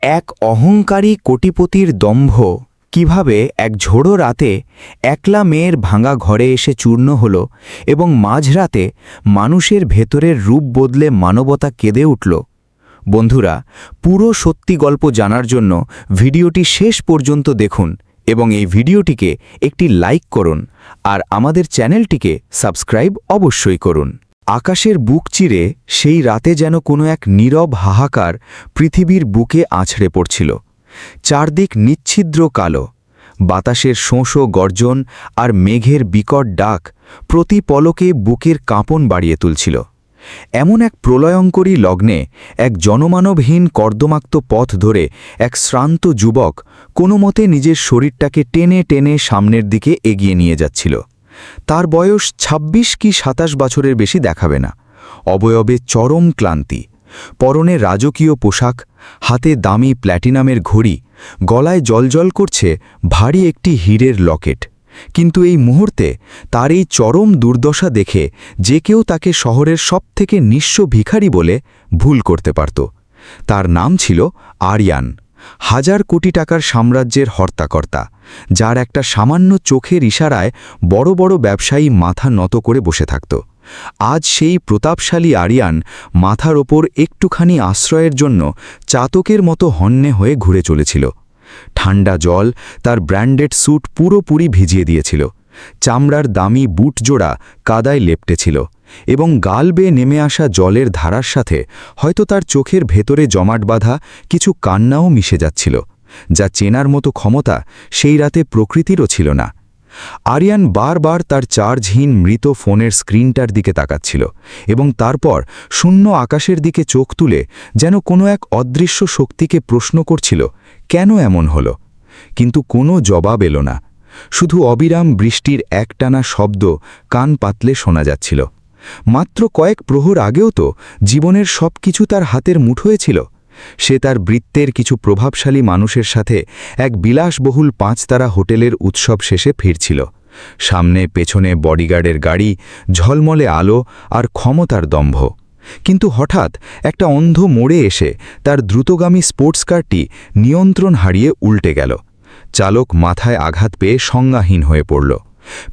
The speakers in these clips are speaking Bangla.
এক অহংকারী কোটিপতির দম্ভ কিভাবে এক ঝোড়ো রাতে একলা মেয়ের ভাঙা ঘরে এসে চূর্ণ হল এবং মাঝরাতে মানুষের ভেতরের রূপ বদলে মানবতা কেঁদে উঠল। বন্ধুরা, পুরো সত্যি গল্প জানার জন্য ভিডিওটি শেষ পর্যন্ত দেখুন এবং এই ভিডিওটিকে একটি লাইক করুন আর আমাদের চ্যানেলটিকে সাবস্ক্রাইব অবশ্যই করুন। আকাশের বুক চিরে সেই রাতে যেন কোনো এক নীরব হাহাকার পৃথিবীর বুকে আছড়ে পড়ছিল। চারদিক নিচ্ছিদ্র কালো, বাতাসের শোঁশো গর্জন আর মেঘের বিকট ডাক প্রতি পলকে বুকের কাঁপন বাড়িয়ে তুলছিল। এমন এক প্রলয়ঙ্করী লগ্নে এক জনমানবহীন কর্দমাক্ত পথ ধরে এক শ্রান্ত যুবক কোনো মতে নিজের শরীরটাকে টেনে টেনে সামনের দিকে এগিয়ে নিয়ে যাচ্ছিল। তার বয়স ২৬ কি ২৭ বছরের বেশি দেখাবে না। অবয়বে চরম ক্লান্তি, পরনে রাজকীয় পোশাক, হাতে দামি প্ল্যাটিনামের ঘড়ি, গলায় জলজল করছে ভারী একটি হীরের লকেট। কিন্তু এই মুহূর্তে তার এই চরম দুর্দশা দেখে যে কেউ তাকে শহরের সবথেকে নিঃস্ব ভিখারি বলে ভুল করতে পারত। তার নাম ছিল আরিয়ান, ১০০০ কোটি টাকার সাম্রাজ্যের হর্তাকর্তা, যার একটা সামান্য চোখের ইশারায় বড় বড় ব্যবসায়ী মাথা নত করে বসে থাকত। আজ সেই প্রতাপশালী আরিয়ান মাথার ওপর একটুখানি আশ্রয়ের জন্য চাতকের মতো হন্যে হয়ে ঘুরে চলেছিল। ঠান্ডা জল তার ব্র্যান্ডেড স্যুট পুরোপুরি ভিজিয়ে দিয়েছিল, চামড়ার দামি বুট জোড়া কাদায় লেপ্টেছিল এবং গাল বেয়ে নেমে আসা জলের ধারার সাথে হয়তো তার চোখের ভেতরে জমাট বাঁধা কিছু কান্নাও মিশে যাচ্ছিল, যা চেনার মতো ক্ষমতা সেই রাতে প্রকৃতিরও ছিল না। আরিয়ান বারবার তার চার্জহীন মৃত ফোনের স্ক্রিনটার দিকে তাকাচ্ছিল এবং তারপর শূন্য আকাশের দিকে চোখ তুলে যেন কোনো এক অদৃশ্য শক্তিকে প্রশ্ন করছিল, কেন এমন হলো? কিন্তু কোনো জবাব এলো না। শুধু অবিরাম বৃষ্টির একটানা শব্দ কান পাতলে শোনা যাচ্ছিল। মাত্র কয়েক প্রহর আগেও তো জীবনের সব কিছু তার হাতের মুঠোয় ছিল। সে তার বৃত্তের কিছু প্রভাবশালী মানুষের সাথে এক বিলাসবহুল ৫ তারা হোটেলের উৎসব শেষে ফিরছিল। সামনে পেছনে বডিগার্ডের গাড়ি, ঝলমলে আলো আর ক্ষমতার দম্ভ। কিন্তু হঠাৎ একটা অন্ধ মোড়ে এসে তার দ্রুতগামী স্পোর্টস কারটি নিয়ন্ত্রণ হারিয়ে উল্টে গেল। চালক মাথায় আঘাত পেয়ে সংজ্ঞাহীন হয়ে পড়ল।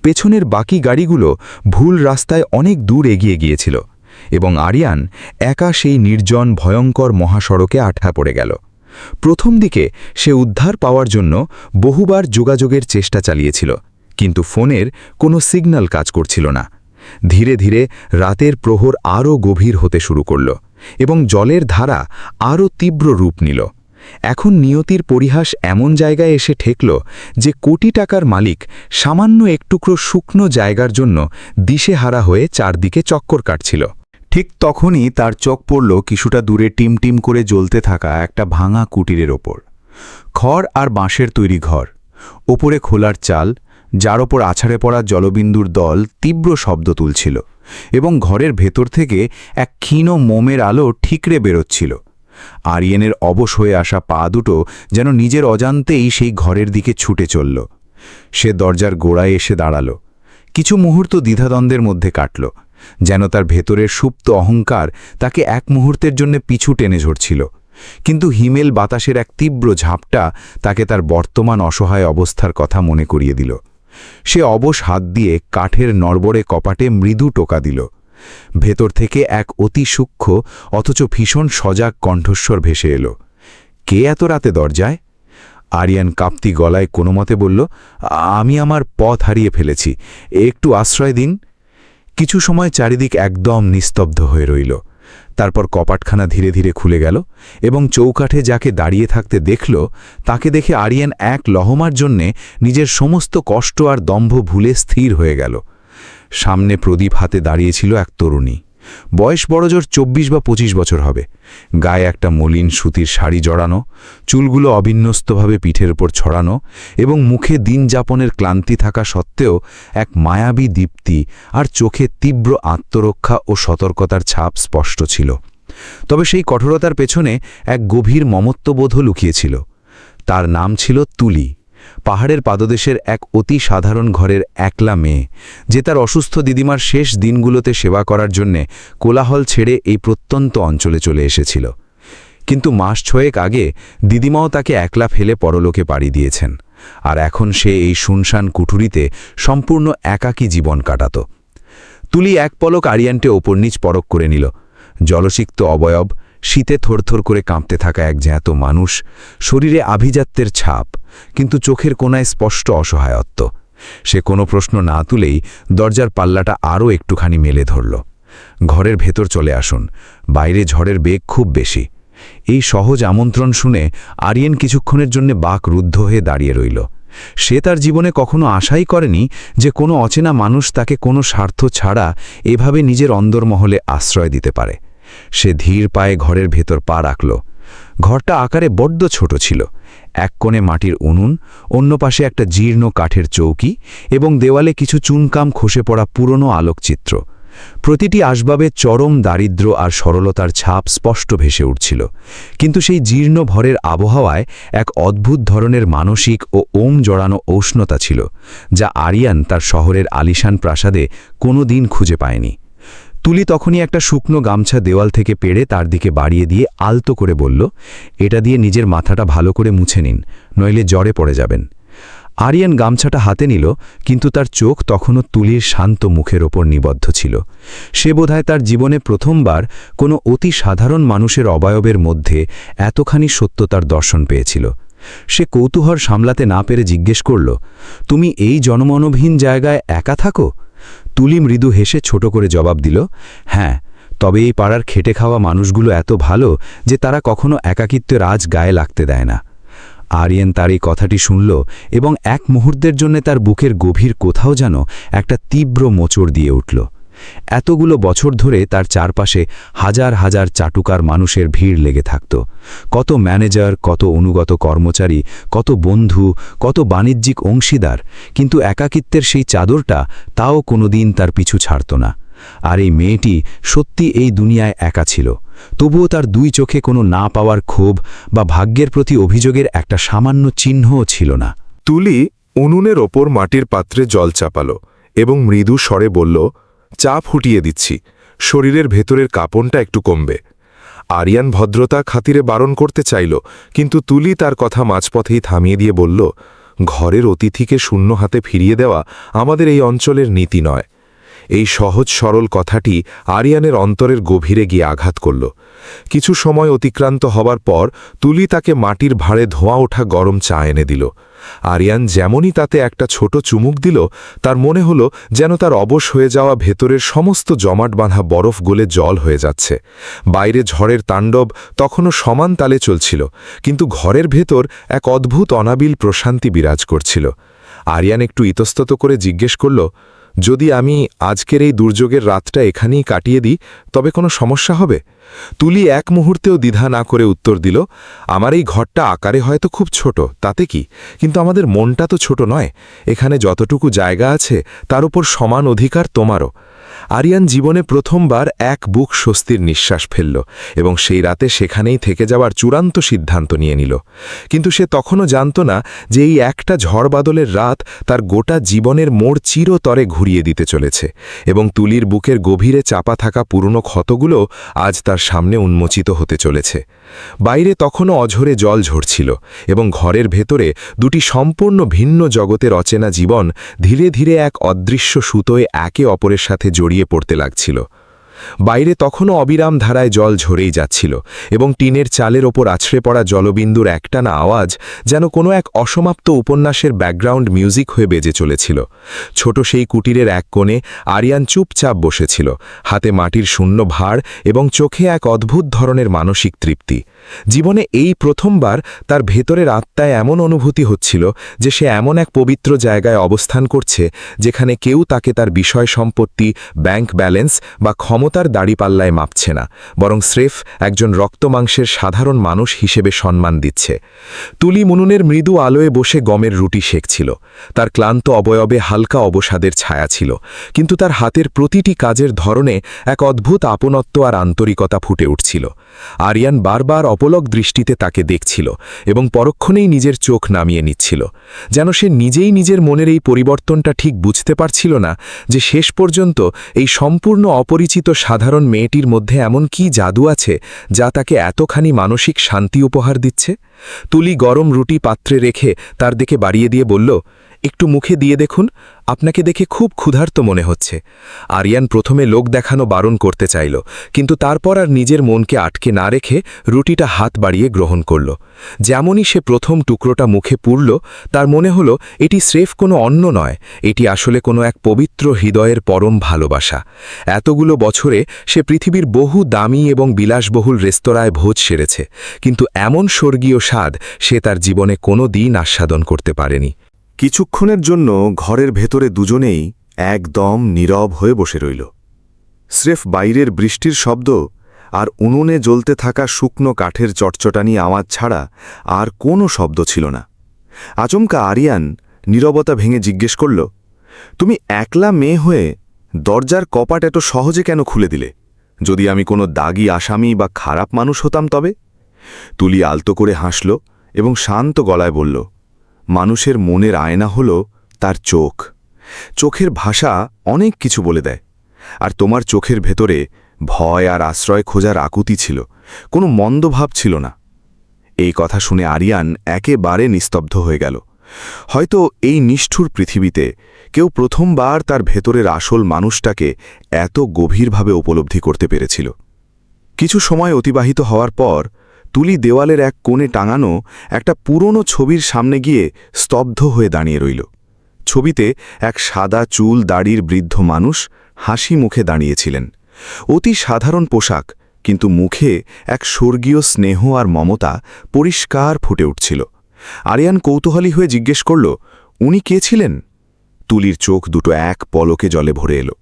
পেছনের বাকি গাড়িগুলো ভুল রাস্তায় অনেক দূর এগিয়ে গিয়েছিল এবং আরিয়ান একা সেই নির্জন ভয়ঙ্কর মহাসড়কে আটকা পড়ে গেল। প্রথম দিকে সে উদ্ধার পাওয়ার জন্য বহুবার যোগাযোগের চেষ্টা চালিয়েছিল, কিন্তু ফোনের কোনো সিগন্যাল কাজ করছিল না। ধীরে ধীরে রাতের প্রহর আরও গভীর হতে শুরু করল এবং জলের ধারা আরও তীব্র রূপ নিল। এখন নিয়তির পরিহাস এমন জায়গায় এসে ঠেকল যে কোটি টাকার মালিক সামান্য একটুকরো শুকনো জায়গার জন্য দিশেহারা হয়ে চারদিকে চক্কর কাটছিল। ঠিক তখনই তার চোখ পড়ল কিছুটা দূরে টিমটিম করে জ্বলতে থাকা একটা ভাঙা কুটিরের ওপর। খড় আর বাঁশের তৈরি ঘর, ওপরে খোলার চাল, যার ওপর আছাড়ে পড়া জলবিন্দুর দল তীব্র শব্দ তুলছিল এবং ঘরের ভেতর থেকে এক ক্ষীণ মোমের আলো ঠিকরে বেরোচ্ছিল। আরিয়ানের অবশ হয়ে আসা পা দুটো যেন নিজের অজান্তেই সেই ঘরের দিকে ছুটে চলল। সে দরজার গোড়ায় এসে দাঁড়াল। কিছু মুহূর্ত দ্বিধাদ্বন্দ্বের মধ্যে কাটল, যেন তার ভেতরের সুপ্ত অহংকার তাকে এক মুহূর্তের জন্য পিছু টেনে ঝরছিল। কিন্তু হিমেল বাতাসের এক তীব্র ঝাপটা তাকে তার বর্তমান অসহায় অবস্থার কথা মনে করিয়ে দিল। সে অবশ হাত দিয়ে কাঠের নড়বড়ে কপাটে মৃদু টোকা দিল। ভেতর থেকে এক অতি সূক্ষ্ম অথচ ভীষণ সজাগ কণ্ঠস্বর ভেসে এলো, কে এত রাতে দরজায়? আরিয়ান কাঁপতি গলায় কোনোমতে বলল, আমি আমার পথ হারিয়ে ফেলেছি, একটু আশ্রয় দিন। কিছু সময় চারিদিক একদম নিস্তব্ধ হয়ে রইল। তারপর কপাটখানা ধীরে ধীরে খুলে গেল এবং চৌকাঠে যাকে দাঁড়িয়ে থাকতে দেখল তাকে দেখে আরিয়ান এক লহমার জন্যে নিজের সমস্ত কষ্ট আর দম্ভ ভুলে স্থির হয়ে গেল। সামনে প্রদীপ হাতে দাঁড়িয়েছিল এক তরুণী, বয়স বড়জোর ২৪ বা ২৫ বছর হবে। গায়ে একটা মলিন সুতির শাড়ি জড়ানো, চুলগুলো অবিন্যস্তভাবে পিঠের উপর ছড়ানো এবং মুখে দিন যাপনের ক্লান্তি থাকা সত্ত্বেও এক মায়াবী দীপ্তি আর চোখে তীব্র আত্মরক্ষা ও সতর্কতার ছাপ স্পষ্ট ছিল। তবে সেই কঠোরতার পেছনে এক গভীর মমত্ববোধও লুকিয়েছিল। তার নাম ছিল তুলি, পাহাড়ের পাদদেশের এক অতি সাধারণ ঘরের একলা মেয়ে, যে তার অসুস্থ দিদিমার শেষ দিনগুলোতে সেবা করার জন্যে কোলাহল ছেড়ে এই প্রত্যন্ত অঞ্চলে চলে এসেছিল। কিন্তু মাস 6 আগে দিদিমাও তাকে একলা ফেলে পরলোকে পাড়ি দিয়েছেন, আর এখন সে এই শুনশান কুঠুরিতে সম্পূর্ণ একাকী জীবন কাটাত। তুলি এক পলক আরিয়ানটে ওপর নিচ পরক করে নিল। জলসিক্ত অবয়ব, শীতে থরথর করে কাঁপতে থাকা এক জ্ঞাত মানুষ, শরীরে আভিজাত্যের ছাপ, কিন্তু চোখের কোণায় স্পষ্ট অসহায়ত্ব। সে কোনো প্রশ্ন না তুলেই দরজার পাল্লাটা আরও একটুখানি মেলে ধরল। ঘরের ভেতর চলে আসুন, বাইরে ঝড়ের বেগ খুব বেশি। এই সহজ আমন্ত্রণ শুনে আরিয়ান কিছুক্ষণের জন্য বাক রুদ্ধ হয়ে দাঁড়িয়ে রইল। সে তার জীবনে কখনো আশাই করেনি যে কোনো অচেনা মানুষ তাকে কোনো স্বার্থ ছাড়া এভাবে নিজের অন্দরমহলে আশ্রয় দিতে পারে। সে ধীর পায়ে ঘরের ভেতর পা রাখল। ঘরটা আকারে বড্ড ছোট ছিল। এক কোণে মাটির উনুন, অন্য পাশে একটা জীর্ণ কাঠের চৌকি এবং দেওয়ালে কিছু চুনকাম খসে পড়া পুরনো আলোকচিত্র। প্রতিটি আসবাবে চরম দারিদ্র্য আর সরলতার ছাপ স্পষ্ট ভেসে উঠছিল, কিন্তু সেই জীর্ণ ভরের আবহাওয়ায় এক অদ্ভুত ধরনের মানসিক ও ওম জড়ানো উষ্ণতা ছিল, যা আরিয়ান তার শহরের আলিশান প্রাসাদে কোনো দিন খুঁজে পায়নি। তুলি তখনই একটা শুকনো গামছা দেওয়াল থেকে পেড়ে তার দিকে বাড়িয়ে দিয়ে আলতো করে বলল, এটা দিয়ে নিজের মাথাটা ভালো করে মুছে নিন, নইলে জ্বরে পড়ে যাবেন। আরিয়ান গামছাটা হাতে নিল, কিন্তু তার চোখ তখনও তুলির শান্ত মুখের ওপর নিবদ্ধ ছিল। সে বোধহয় তার জীবনে প্রথমবার কোনো অতি সাধারণ মানুষের অবয়বের মধ্যে এতখানি সত্যতার দর্শন পেয়েছিল। সে কৌতূহল সামলাতে না পেরে জিজ্ঞেস করল, তুমি এই জনমানবহীন জায়গায় একা থাকো? তুলি মৃদু হেসে ছোট করে জবাব দিল, হ্যাঁ, তবে এই পাড়ার খেটে খাওয়া মানুষগুলো এত ভালো যে তারা কখনো একাকিত্বের আজ গায়ে লাগতে দেয় না। আরিয়ান তার এই কথাটি শুনল এবং এক মুহূর্তের জন্য তার বুকের গভীর কোথাও যেন একটা তীব্র মোচড় দিয়ে উঠল। এতগুলো বছর ধরে তার চারপাশে হাজার হাজার চাটুকার মানুষের ভিড় লেগে থাকত। কত ম্যানেজার, কত অনুগত কর্মচারী, কত বন্ধু, কত বাণিজ্যিক অংশীদার, কিন্তু একাকিত্বের সেই চাদরটা তাও কোনোদিন তার পিছু ছাড়ত না। আর এই মেয়েটি সত্যি এই দুনিয়ায় একা ছিল, তবুও তার দুই চোখে কোনো না পাওয়ার ক্ষোভ বা ভাগ্যের প্রতি অভিযোগের একটা সামান্য চিহ্নও ছিল না। তুলি উনুনের ওপর মাটির পাত্রে জল চাপালো এবং মৃদু স্বরে বলল, চা ফুটিয়ে দিচ্ছি, শরীরের ভেতরের কাঁপনটা একটু কমবে। আরিয়ান ভদ্রতা খাতিরে বারণ করতে চাইল, কিন্তু তুলি তার কথা মাঝপথেই থামিয়ে দিয়ে বলল, ঘরের অতিথিকে শূন্য হাতে ফিরিয়ে দেওয়া আমাদের এই অঞ্চলের নীতি নয়। এই সহজ সরল কথাটি আরিয়ানের অন্তরের গভীরে গিয়ে আঘাত করল। কিছু সময় অতিক্রান্ত হবার পর তুলি তাকে মাটির ভাঁড়ে ধোঁয়া ওঠা গরম চা এনে দিল। আরিয়ান যেমনই তাতে একটা ছোট চুমুক দিল, তার মনে হলো যেন তার অবশ হয়ে যাওয়া ভেতরের সমস্ত জমাট বাঁধা বরফ গলে জল হয়ে যাচ্ছে। বাইরে ঝড়ের তাণ্ডব তখনও সমান তালে চলছিল, কিন্তু ঘরের ভেতর এক অদ্ভুত অনাবিল প্রশান্তি বিরাজ করছিল। আরিয়ান একটু ইতস্তত করে জিজ্ঞেস করল, যদি আমি আজকের এই দুর্যোগের রাতটা এখানেই কাটিয়ে দিই তবে কোনো সমস্যা হবে? তুলি এক মুহূর্তেও দ্বিধা না করে উত্তর দিল, আমার এই ঘরটা আকারে হয়তো খুব ছোট, তাতে কি, কিন্তু আমাদের মনটা তো ছোট নয়। এখানে যতটুকু জায়গা আছে তার উপর সমান অধিকার তোমারও। আরিয়ান জীবনে প্রথমবার এক বুক স্বস্তির নিঃশ্বাস ফেলল এবং সেই রাতে সেখানেই থেকে যাওয়ার চূড়ান্ত সিদ্ধান্ত নিয়ে নিল। কিন্তু সে তখনও জানত না যে এই একটা ঝড় বাদলের রাত তার গোটা জীবনের মোড় চিরতরে ঘুরিয়ে দিতে চলেছে, এবং তুলির বুকের গভীরে চাপা থাকা পুরনো ক্ষতগুলো আজ তার সামনে উন্মোচিত হতে চলেছে। বাইরে তখনও অঝরে জল ঝরছিল এবং ঘরের ভেতরে দুটি সম্পূর্ণ ভিন্ন জগতের অচেনা জীবন ধীরে ধীরে এক অদৃশ্য সুতোয় একে অপরের সাথে জড়িয়ে পড়তে লাগছিল। বাইরে তখনও অবিরাম ধারায় জল ঝরেই যাচ্ছিল এবং টিনের চালের ওপর আছড়ে পড়া জলবিন্দুর একটানা আওয়াজ যেন কোনো এক অসমাপ্ত উপন্যাসের ব্যাকগ্রাউন্ড মিউজিক হয়ে বেজে চলেছিল। ছোট সেই কুটিরের এক কোণে আরিয়ান চুপচাপ বসেছিল, হাতে মাটির শূন্য ভার এবং চোখে এক অদ্ভুত ধরনের মানসিক তৃপ্তি। জীবনে এই প্রথমবার তার ভেতরের আত্মায় এমন অনুভূতি হচ্ছিল যে সে এমন এক পবিত্র জায়গায় অবস্থান করছে যেখানে কেউ তাকে তার বিষয় সম্পত্তি, ব্যাংক ব্যালেন্স বা ক্ষমতার দাড়িপাল্লায় মাপছে না, বরং স্রেফ একজন রক্তমাংসের সাধারণ মানুষ হিসেবে সম্মান দিচ্ছে। তুলি মুনুনের মৃদু আলোয় বসে গমের রুটি সেঁকছিল। তার ক্লান্ত অবয়বে হালকা অবসাদের ছায়া ছিল, কিন্তু তার হাতের প্রতিটি কাজের ধরনে এক অদ্ভুত আপনত্ব আর আন্তরিকতা ফুটে উঠছিল। আরিয়ান বারবার অপলক দৃষ্টিতে তাকে দেখছিল এবং পরক্ষণেই নিজের চোখ নামিয়ে নিচ্ছিল, যেন সে নিজেই নিজের মনের এই পরিবর্তনটা ঠিক বুঝতে পারছিল না যে শেষ পর্যন্ত এই সম্পূর্ণ অপরিচিত সাধারণ মেয়েটির মধ্যে এমন কি জাদু আছে যা তাকে এতখানি মানসিক শান্তি উপহার দিচ্ছে? তুলি গরম রুটি পাত্রে রেখে তার দিকে বাড়িয়ে দিয়ে বলল, একটু মুখে দিয়ে দেখুন, আপনাকে দেখে খুব ক্ষুধার্ত মনে হচ্ছে। আরিয়ান প্রথমে লোক দেখানো বারণ করতে চাইল, কিন্তু তারপর আর নিজের মনকে আটকে না রেখে রুটিটা হাত বাড়িয়ে গ্রহণ করল। যেমনই সে প্রথম টুকরোটা মুখে পুরল, তার মনে হলো এটি স্রেফ কোনো অন্ন নয়, এটি আসলে কোনো এক পবিত্র হৃদয়ের পরম ভালোবাসা। এতগুলো বছরে সে পৃথিবীর বহু দামি এবং বিলাসবহুল রেস্তোরাঁয় ভোজ সেরেছে, কিন্তু এমন স্বর্গীয় স্বাদ সে তার জীবনে কোনো দিন আস্বাদন করতে পারেনি। কিছুক্ষণের জন্য ঘরের ভেতরে দুজনেই একদম নীরব হয়ে বসে রইল। স্রেফ বাইরের বৃষ্টির শব্দ আর উনুনে জ্বলতে থাকা শুকনো কাঠের চটচটানি আওয়াজ ছাড়া আর কোনো শব্দ ছিল না। আচমকা আরিয়ান নীরবতা ভেঙে জিজ্ঞেস করল, তুমি একলা মেয়ে হয়ে দরজার কপাট এত সহজে কেন খুলে দিলে? যদি আমি কোনো দাগী আসামি বা খারাপ মানুষ হতাম তবে? তুলি আলতো করে হাসল এবং শান্ত গলায় বলল, মানুষের মনের আয়না হল তার চোখ। চোখের ভাষা অনেক কিছু বলে দেয়, আর তোমার চোখের ভেতরে ভয় আর আশ্রয় খোঁজার আকুতি ছিল, কোনো মন্দ ভাব ছিল না। এই কথা শুনে আরিয়ান একেবারে নিস্তব্ধ হয়ে গেল। হয়তো এই নিষ্ঠুর পৃথিবীতে কেউ প্রথমবার তার ভেতরের আসল মানুষটাকে এত গভীরভাবে উপলব্ধি করতে পেরেছিল। কিছু সময় অতিবাহিত হওয়ার পর তুলি দেওয়ালের এক কোণে টাঙানো একটা পুরনো ছবির সামনে গিয়ে স্তব্ধ হয়ে দাঁড়িয়ে রইল। ছবিতে এক সাদা চুল দাড়ির বৃদ্ধ মানুষ হাসি মুখে দাঁড়িয়েছিলেন। অতি সাধারণ পোশাক, কিন্তু মুখে এক স্বর্গীয় স্নেহ আর মমতা পরিষ্কার ফুটে উঠছিল। আরিয়ান কৌতূহলী হয়ে জিজ্ঞেস করল, উনি কে ছিলেন? তুলির চোখ দুটো এক পলকে জলে ভরে এলো,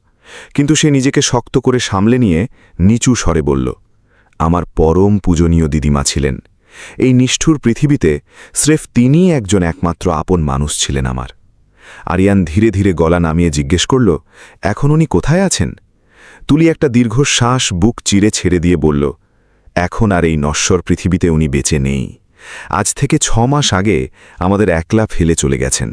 কিন্তু সে নিজেকে শক্ত করে সামলে নিয়ে নিচু স্বরে বলল, আমার পরম পূজনীয় দিদিমা ছিলেন। এই নিষ্ঠুর পৃথিবীতে স্রেফ তিনিই একজন একমাত্র আপন মানুষ ছিলেন আমার। আরিয়ান ধীরে ধীরে গলা নামিয়ে জিজ্ঞেস করল, এখন উনি কোথায় আছেন? তুলি একটা দীর্ঘশ্বাস বুক চিরে ছেড়ে দিয়ে বলল, এখন আর এই নশ্বর পৃথিবীতে উনি বেঁচে নেই। আজ থেকে 6 মাস আগে আমাদের একলা ফেলে চলে গেছেন।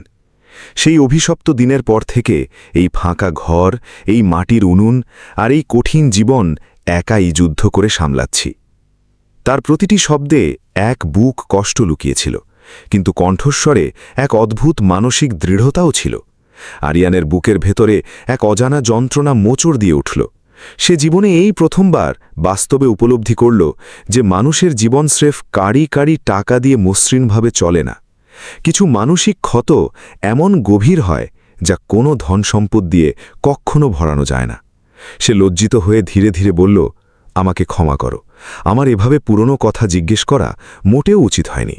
সেই অভিশপ্ত দিনের পর থেকে এই ফাঁকা ঘর, এই মাটির উনুন আর এই কঠিন জীবন একাই যুদ্ধ করে সামলাচ্ছি। তার প্রতিটি শব্দে এক বুক কষ্ট লুকিয়েছিল, কিন্তু কণ্ঠস্বরে এক অদ্ভুত মানসিক দৃঢ়তাও ছিল। আরিয়ানের বুকের ভেতরে এক অজানা যন্ত্রণা মোচড় দিয়ে উঠল। সে জীবনে এই প্রথমবার বাস্তবে উপলব্ধি করল যে মানুষের জীবন স্রেফ কাড়ি কাড়ি টাকা দিয়ে মসৃণভাবে চলে না। কিছু মানসিক ক্ষত এমন গভীর হয় যা কোনো ধন সম্পদ দিয়ে কখনো ভরানো যায় না। সে লজ্জিত হয়ে ধীরে ধীরে বলল, আমাকে ক্ষমা করো, আমার এভাবে পুরনো কথা জিজ্ঞেস করা মোটেও উচিত হয়নি।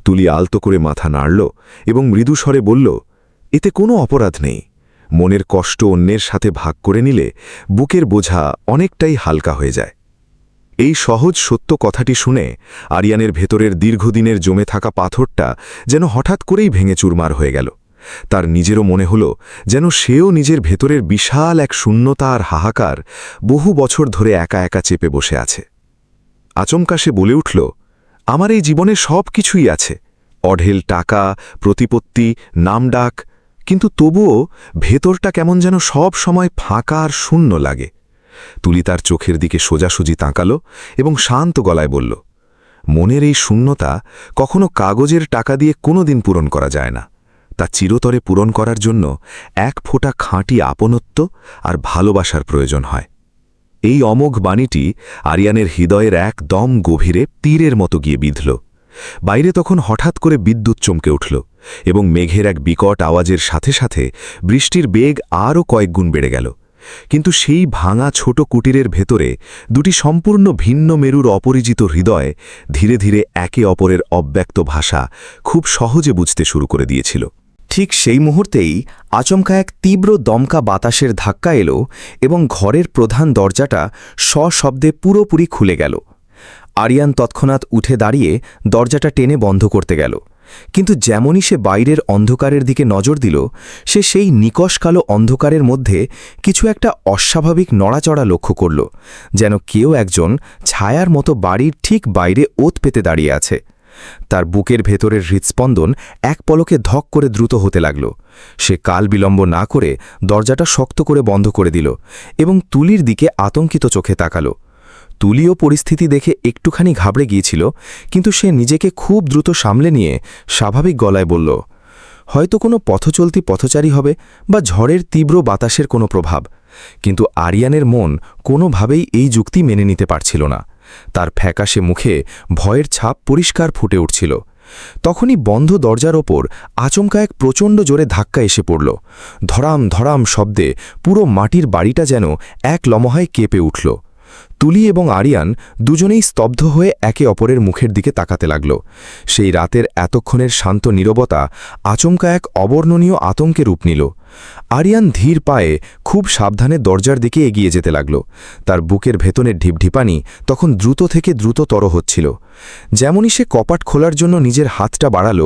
তুলি আলতো করে মাথা নাড়ল এবং মৃদু স্বরে বলল, এতে কোনো অপরাধ নেই। মনের কষ্ট অন্যের সাথে ভাগ করে নিলে বুকের বোঝা অনেকটাই হালকা হয়ে যায়। এই সহজ সত্য কথাটি শুনে আরিয়ানের ভেতরের দীর্ঘদিনের জমে থাকা পাথরটা যেন হঠাৎ করেই ভেঙে চুরমার হয়ে গেল। তার নিজেরও মনে হল যেন সেও নিজের ভেতরের বিশাল এক শূন্যতা আর হাহাকার বহু বছর ধরে একা একা চেপে বসে আছে। আচমকা সে বলে উঠল, আমার এই জীবনে সব কিছুই আছে, অঢেল টাকা, প্রতিপত্তি, নামডাক, কিন্তু তবুও ভেতরটা কেমন যেন সব সময় ফাঁকা আর শূন্য লাগে। তুলি তার চোখের দিকে সোজাসুজি তাকালো এবং শান্ত গলায় বলল, মনের এই শূন্যতা কখনো কাগজের টাকা দিয়ে কোনোদিন পূরণ করা যায় না। তা চিরতরে পূরণ করার জন্য এক ফোঁটা খাঁটি আপনত্ব আর ভালোবাসার প্রয়োজন হয়। এই অমোঘ বাণীটি আরিয়ানের হৃদয়ের একদম গভীরে তীরের মতো গিয়ে বিঁধল। বাইরে তখন হঠাৎ করে বিদ্যুৎ চমকে উঠল এবং মেঘের এক বিকট আওয়াজের সাথে সাথে বৃষ্টির বেগ আরও কয়েকগুণ বেড়ে গেল। কিন্তু সেই ভাঙা ছোট কুটিরের ভেতরে দুটি সম্পূর্ণ ভিন্ন মেরুর অপরিচিত হৃদয় ধীরে ধীরে একে অপরের অব্যক্ত ভাষা খুব সহজে বুঝতে শুরু করে দিয়েছিল। ঠিক সেই মুহূর্তেই আচমকা এক তীব্র দমকা বাতাসের ধাক্কা এলো এবং ঘরের প্রধান দরজাটা সশব্দে পুরোপুরি খুলে গেল। আরিয়ান তৎক্ষণাৎ উঠে দাঁড়িয়ে দরজাটা টেনে বন্ধ করতে গেল, কিন্তু যেমনই সে বাইরের অন্ধকারের দিকে নজর দিল, সে সেই নিকষ কালো অন্ধকারের মধ্যে কিছু একটা অস্বাভাবিক নড়াচড়া লক্ষ্য করল, যেন কেউ একজন ছায়ার মতো বাড়ির ঠিক বাইরে ওত পেতে দাঁড়িয়ে আছে। তার বুকের ভেতরের হৃৎস্পন্দন এক পলকে ধক করে দ্রুত হতে লাগল। সে কাল বিলম্ব না করে দরজাটা শক্ত করে বন্ধ করে দিল এবং তুলির দিকে আতঙ্কিত চোখে তাকাল। তুলিও পরিস্থিতি দেখে একটুখানি ঘাবড়ে গিয়েছিল, কিন্তু সে নিজেকে খুব দ্রুত সামলে নিয়ে স্বাভাবিক গলায় বলল, হয়তো কোনো পথচলতি পথচারী হবে বা ঝড়ের তীব্র বাতাসের কোনো প্রভাব। কিন্তু আরিয়ানের মন কোনোভাবেই এই যুক্তি মেনে নিতে পারছিল না। তার ফ্যাকাশে মুখে ভয়ের ছাপ পরিষ্কার ফুটে উঠছিল। তখনই বন্ধ দরজার ওপর আচমকা এক প্রচণ্ড জোরে ধাক্কা এসে পড়ল। ধরাম ধরাম শব্দে পুরো মাটির বাড়িটা যেন এক লমহায় কেঁপে উঠল। তুলি এবং আরিয়ান দুজনেই স্তব্ধ হয়ে একে অপরের মুখের দিকে তাকাতে লাগল। সেই রাতের এতক্ষণের শান্ত নীরবতা আচমকা এক অবর্ণনীয় আতঙ্কে রূপ নিল। আরিয়ান ধীর পায়ে খুব সাবধানে দরজার দিকে এগিয়ে যেতে লাগল। তার বুকের ভেতনের ঢিপঢিপানি তখন দ্রুত থেকে দ্রুততর হচ্ছিল। যেমনই সে কপাট খোলার জন্য নিজের হাতটা বাড়াল,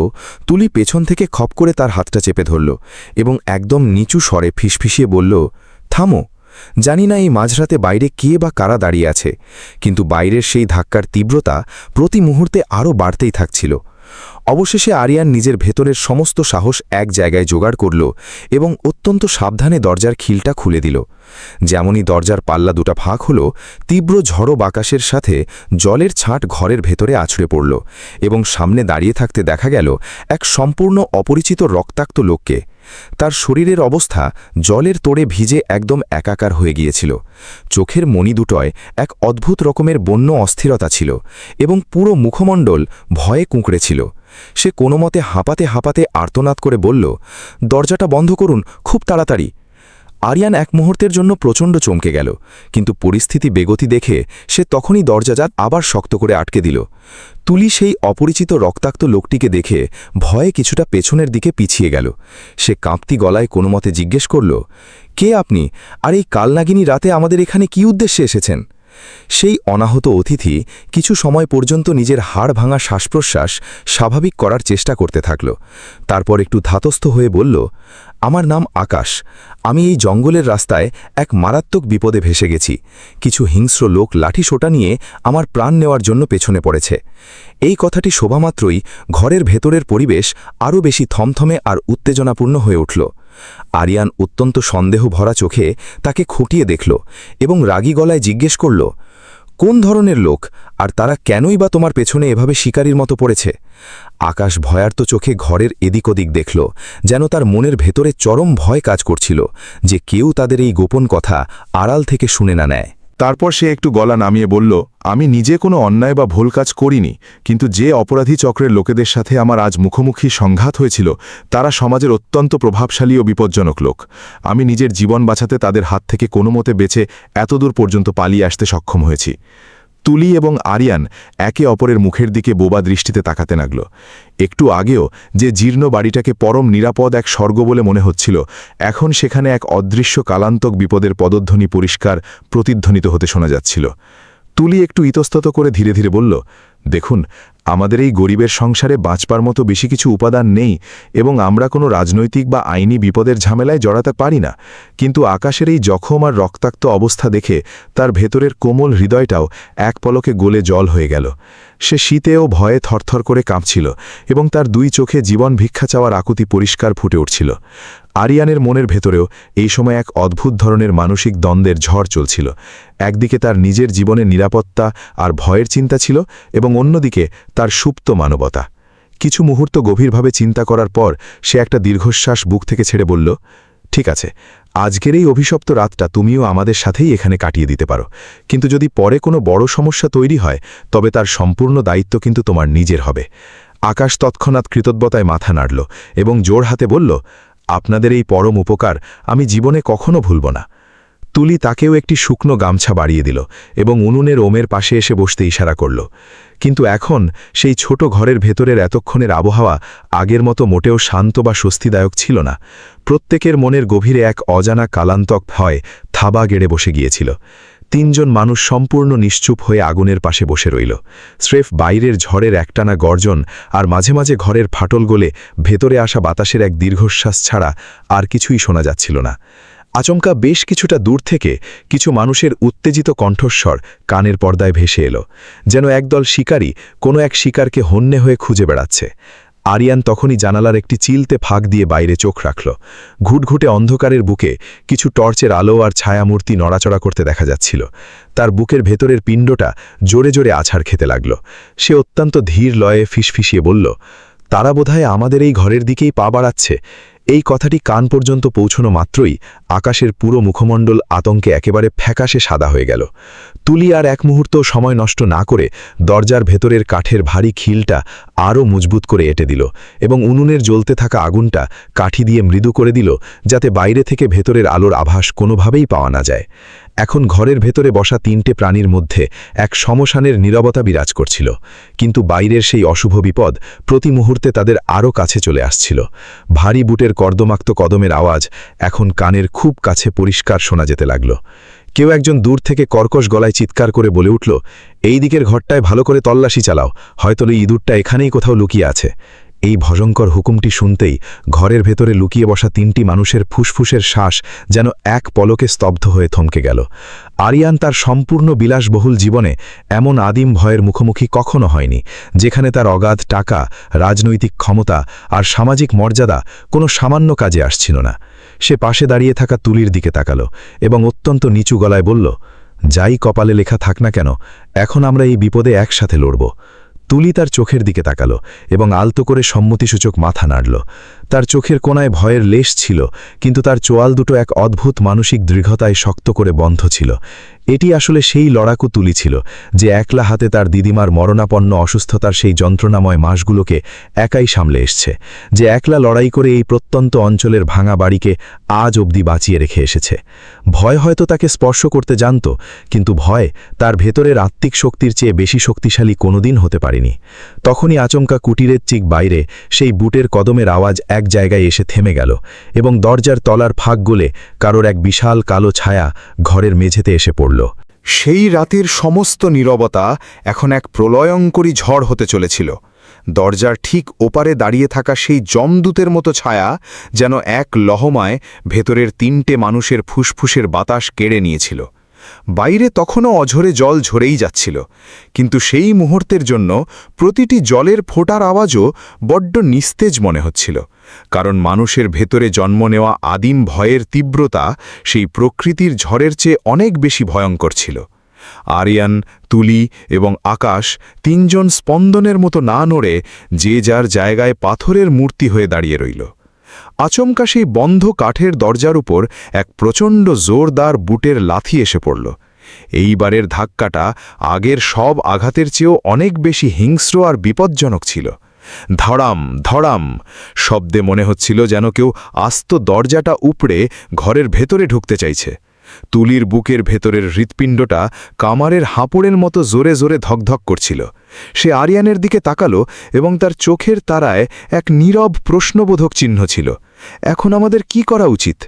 তুলি পেছন থেকে খপ করে তার হাতটা চেপে ধরল এবং একদম নিচু স্বরে ফিসফিসিয়ে বলল, থামো। জানি না এই মাঝরাতে বাইরে কে বা কারা দাঁড়িয়ে আছে, কিন্তু বাইরের সেই ধাক্কার তীব্রতা প্রতি মুহূর্তে আরও বাড়তেই থাকছিল। অবশেষে আরিয়ান নিজের ভেতরের সমস্ত সাহস এক জায়গায় জোগাড় করল এবং অত্যন্ত সাবধানে দরজার খিলটা খুলে দিল। যেমনই দরজার পাল্লা দুটা ফাঁক হল, তীব্র ঝড়ো বাতাসের সাথে জলের ছাঁট ঘরের ভেতরে আছড়ে পড়ল এবং সামনে দাঁড়িয়ে থাকতে দেখা গেল এক সম্পূর্ণ অপরিচিত রক্তাক্ত লোককে। তার শরীরের অবস্থা জলের তোড়ে ভিজে একদম একাকার হয়ে গিয়েছিল। চোখের মণি দুটোয় এক অদ্ভুত রকমের বন্য অস্থিরতা ছিল এবং পুরো মুখমণ্ডল ভয়ে কুঁকড়েছিল। সে কোনোমতে হাঁপাতে হাঁপাতে আর্তনাদ করে বলল, দরজাটা বন্ধ করুন, খুব তাড়াতাড়ি। আরিয়ান এক মুহূর্তের জন্য প্রচণ্ড চমকে গেল, কিন্তু পরিস্থিতি বেগতি দেখে সে তখনই দরজাটা আবার শক্ত করে আটকে দিল। তুলি সেই অপরিচিত রক্তাক্ত লোকটিকে দেখে ভয়ে কিছুটা পেছনের দিকে পিছিয়ে গেল। সে কাঁপতি গলায় কোনোমতে জিজ্ঞেস করল, কে আপনি, আর এই কালনাগিনী রাতে আমাদের এখানে কী উদ্দেশ্যে এসেছেন? সেই অনাহত অতিথি কিছু সময় পর্যন্ত নিজের হাড় ভাঙা শ্বাসপ্রশ্বাস স্বাভাবিক করার চেষ্টা করতে থাকল। তারপর একটু ধাতস্থ হয়ে বলল, আমার নাম আকাশ। আমি এই জঙ্গলের রাস্তায় এক মারাত্মক বিপদে ভেসে গেছি। কিছু হিংস্র লোক লাঠিসোঁটা নিয়ে আমার প্রাণ নেওয়ার জন্য পেছনে পড়েছে। এই কথাটি শোভামাত্রই ঘরের ভেতরের পরিবেশ আরও বেশি থমথমে আর উত্তেজনাপূর্ণ হয়ে উঠল। আরিয়ান অত্যন্ত সন্দেহ ভরা চোখে তাকে খুঁটিয়ে দেখল এবং রাগী গলায় জিজ্ঞেস করল, কোন ধরনের লোক, আর তারা কেনই বা তোমার পেছনে এভাবে শিকারীর মতো পড়েছে? আকাশ ভয়ার্ত চোখে ঘরের এদিক ওদিক দেখল, যেন তার মনের ভেতরে চরম ভয় কাজ করছিল যে কেউ তাদের এই গোপন কথা আড়াল থেকে শুনে না নেয়। তারপর সে একটু গলা নামিয়ে বলল, আমি নিজে কোনো অন্যায় বা ভুল কাজ করিনি, কিন্তু যে অপরাধী চক্রের লোকেদের সাথে আমার আজ মুখোমুখি সংঘাত হয়েছিল তারা সমাজের অত্যন্ত প্রভাবশালী ও বিপজ্জনক লোক। আমি নিজের জীবন বাঁচাতে তাদের হাত থেকে কোনোমতে বেঁচে এতদূর পর্যন্ত পালিয়ে আসতে সক্ষম হয়েছি। তুলি এবং আরিয়ান একে অপরের মুখের দিকে বোবা দৃষ্টিতে তাকাতে লাগল। একটু আগেও যে জীর্ণ বাড়িটাকে পরম নিরাপদ এক স্বর্গ বলে মনে হচ্ছিল, এখন সেখানে এক অদৃশ্য কালান্তক বিপদের পদধ্বনি পরিষ্কার প্রতিধ্বনিত হতে শোনা যাচ্ছিল। তুলি একটু ইতস্তত করে ধীরে ধীরে বলল, দেখুন, আমাদের এই গরিবের সংসারে বাঁচবার মতো বেশি কিছু উপাদান নেই এবং আমরা কোনো রাজনৈতিক বা আইনি বিপদের ঝামেলায় জড়াতে পারি না, কিন্তু আকাশের এই জখম আর রক্তাক্ত অবস্থা দেখে তার ভেতরের কোমল হৃদয়টাও এক পলকে গলে জল হয়ে গেল। সে শীতেও ভয়ে থরথর করে কাঁপছিল এবং তার দুই চোখে জীবন ভিক্ষা চাওয়ার আকুতি পরিষ্কার ফুটে উঠছিল। আরিয়ানের মনের ভেতরেও এই সময় এক অদ্ভুত ধরনের মানসিক দ্বন্দ্বের ঝড় চলছিল। একদিকে তার নিজের জীবনের নিরাপত্তা আর ভয়ের চিন্তা ছিল এবং অন্যদিকে তার সুপ্ত মানবতা। কিছু মুহূর্ত গভীরভাবে চিন্তা করার পর সে একটা দীর্ঘশ্বাস বুক থেকে ছেড়ে বলল, ঠিক আছে, আজকের এই অভিশপ্ত রাতটা তুমিও আমাদের সাথেই এখানে কাটিয়ে দিতে পারো, কিন্তু যদি পরে কোনো বড় সমস্যা তৈরি হয় তবে তার সম্পূর্ণ দায়িত্ব কিন্তু তোমার নিজের হবে। আকাশ তৎক্ষণাৎ কৃতজ্ঞতায় মাথা নাড়ল এবং জোর হাতে বলল, আপনাদের এই পরম উপকার আমি জীবনে কখনো ভুলব না। তুলি তাকেও একটি শুকনো গামছা বাড়িয়ে দিল এবং উনুনের ওমের পাশে এসে বসতে ইশারা করল। কিন্তু এখন সেই ছোট ঘরের ভেতরের এতক্ষণের আবহাওয়া আগের মতো মোটেও শান্ত বা স্বস্তিদায়ক ছিল না। প্রত্যেকের মনের গভীরে এক অজানা কালান্তক ভয় থাবা গেড়ে বসে গিয়েছিল। তিনজন মানুষ সম্পূর্ণ নিশ্চুপ হয়ে আগুনের পাশে বসে রইল। স্রেফ বাইরের ঝড়ের একটানা গর্জন আর মাঝে মাঝে ঘরের ফাটল গলে ভেতরে আসা বাতাসের এক দীর্ঘশ্বাস ছাড়া আর কিছুই শোনা যাচ্ছিল না। আচমকা বেশ কিছুটা দূর থেকে কিছু মানুষের উত্তেজিত কণ্ঠস্বর কানের পর্দায় ভেসে এলো, যেন একদল শিকারী কোনো এক শিকারকে হন্যে হয়ে খুঁজে বেড়াচ্ছে। আরিয়ান তখনই জানালার একটি চিলতে ফাঁক দিয়ে বাইরে চোখ রাখল। ঘুটঘুটে অন্ধকারের বুকে কিছু টর্চের আলো আর ছায়ামূর্তি নড়াচড়া করতে দেখা যাচ্ছিল। তার বুকের ভেতরের পিণ্ডটা জোরে জোরে আছাড় খেতে লাগল। সে অত্যন্ত ধীর লয়ে ফিসফিসিয়ে বলল, তারা বোধহয় আমাদের এই ঘরের দিকেই পা বাড়াচ্ছে। এই কথাটি কান পর্যন্ত পৌঁছনো মাত্রই আকাশের পুরো মুখমণ্ডল আতঙ্কে একেবারে ফ্যাকাশে সাদা হয়ে গেল। তুলি আর এক মুহূর্ত সময় নষ্ট না করে দরজার ভেতরের কাঠের ভারী খিলটা আরও মজবুত করে এঁটে দিল এবং উনুনের জ্বলতে থাকা আগুনটা কাঠি দিয়ে মৃদু করে দিল, যাতে বাইরে থেকে ভেতরের আলোর আভাস কোনোভাবেই পাওয়া না যায়। এখন ঘরের ভেতরে বসা 3টে প্রাণীর মধ্যে এক শমশানের নীরবতা বিরাজ করছিল, কিন্তু বাইরের সেই অশুভ বিপদ প্রতি মুহূর্তে তাদের আরও কাছে চলে আসছিল। ভারী বুটের কর্দমাক্ত কদমের আওয়াজ এখন কানের খুব কাছে পরিষ্কার শোনা যেতে লাগল। কেউ একজন দূর থেকে কর্কশ গলায় চিৎকার করে বলে উঠল, এই দিকের ঘরটায় ভালো করে তল্লাশি চালাও, হয়তো এই ইঁদুরটা এখানেই কোথাও লুকিয়ে আছে। এই ভয়ঙ্কর হুকুমটি শুনতেই ঘরের ভেতরে লুকিয়ে বসা 3টি মানুষের ফুসফুসের শ্বাস যেন এক পলকে স্তব্ধ হয়ে থমকে গেল। আরিয়ান তার সম্পূর্ণ বিলাসবহুল জীবনে এমন আদিম ভয়ের মুখোমুখি কখনো হয়নি, যেখানে তার অগাধ টাকা, রাজনৈতিক ক্ষমতা আর সামাজিক মর্যাদা কোনো সামান্য কাজে আসছিল না। সে পাশে দাঁড়িয়ে থাকা তুলির দিকে তাকাল এবং অত্যন্ত নিচু গলায় বলল, যাই কপালে লেখা থাক না কেন, এখন আমরা এই বিপদে একসাথে লড়ব। তুলি তার চোখের দিকে তাকাল এবং আলতো করে সম্মতিসূচক মাথা নাড়ল। তার চোখের কোণায় ভয়ের লেশ ছিল, কিন্তু তার চোয়াল দুটো এক অদ্ভুত মানসিক দৃঢ়তায় শক্ত করে বন্ধ ছিল। এটি আসলে সেই লড়াকু তুলি ছিল, যে একলা হাতে তার দিদিমার মরণাপন্ন অসুস্থতার সেই যন্ত্রণাময় মাসগুলোকে একাই সামলে এসছে, যে একলা লড়াই করে এই প্রত্যন্ত অঞ্চলের ভাঙা বাড়িকে আজ অবধি বাঁচিয়ে রেখে এসেছে। ভয় হয়তো তাকে স্পর্শ করতে জানত, কিন্তু ভয় তার ভেতরের আত্মিক শক্তির চেয়ে বেশি শক্তিশালী কোনোদিন হতে পারেনি। তখনই আচমকা কুটিরের চিক বাইরে সেই বুটের কদমের আওয়াজ এক জায়গায় এসে থেমে গেল এবং দরজার তলার ফাঁক গলে কারোর এক বিশাল কালো ছায়া ঘরের মেঝেতে এসে পড়ল। সেই রাতের সমস্ত নীরবতা এখন এক প্রলয়ঙ্করী ঝড় হতে চলেছিল। দরজার ঠিক ওপারে দাঁড়িয়ে থাকা সেই যমদূতের মতো ছায়া যেন এক লহমায় ভেতরের 3টে মানুষের ফুসফুসের বাতাস কেড়ে নিয়েছিল। বাইরে তখনও অঝরে জল ঝরেই যাচ্ছিল, কিন্তু সেই মুহূর্তের জন্য প্রতিটি জলের ফোঁটার আওয়াজও বড্ড নিস্তেজ মনে হচ্ছিল, কারণ মানুষের ভেতরে জন্ম নেওয়া আদিম ভয়ের তীব্রতা সেই প্রকৃতির ঝড়ের চেয়ে অনেক বেশি ভয়ঙ্কর ছিল। আরিয়ান, তুলি এবং আকাশ 3জন স্পন্দনের মতো না নড়ে যে যার জায়গায় পাথরের মূর্তি হয়ে দাঁড়িয়ে রইল। আচমকা সেই বন্ধ কাঠের দরজার উপর এক প্রচণ্ড জোরদার বুটের লাথি এসে পড়ল। এইবারের ধাক্কাটা আগের সব আঘাতের চেয়েও অনেক বেশি হিংস্র আর বিপজ্জনক ছিল। ধড়াম ধড়াম শব্দে মনে হচ্ছিল যেন কেউ আস্ত দরজাটা উপড়ে ঘরের ভেতরে ঢুকতে চাইছে। তুলির বুকের ভেতরের হৃৎপিণ্ডটা কামারের হাঁপুড়ের মতো জোরে জোরে ধকধক করছিল। সে আরিয়ানের দিকে তাকালো এবং তার চোখের তারায় এক নীরব প্রশ্নবোধক চিহ্ন ছিল। এখন আমাদের কি করা উচিত?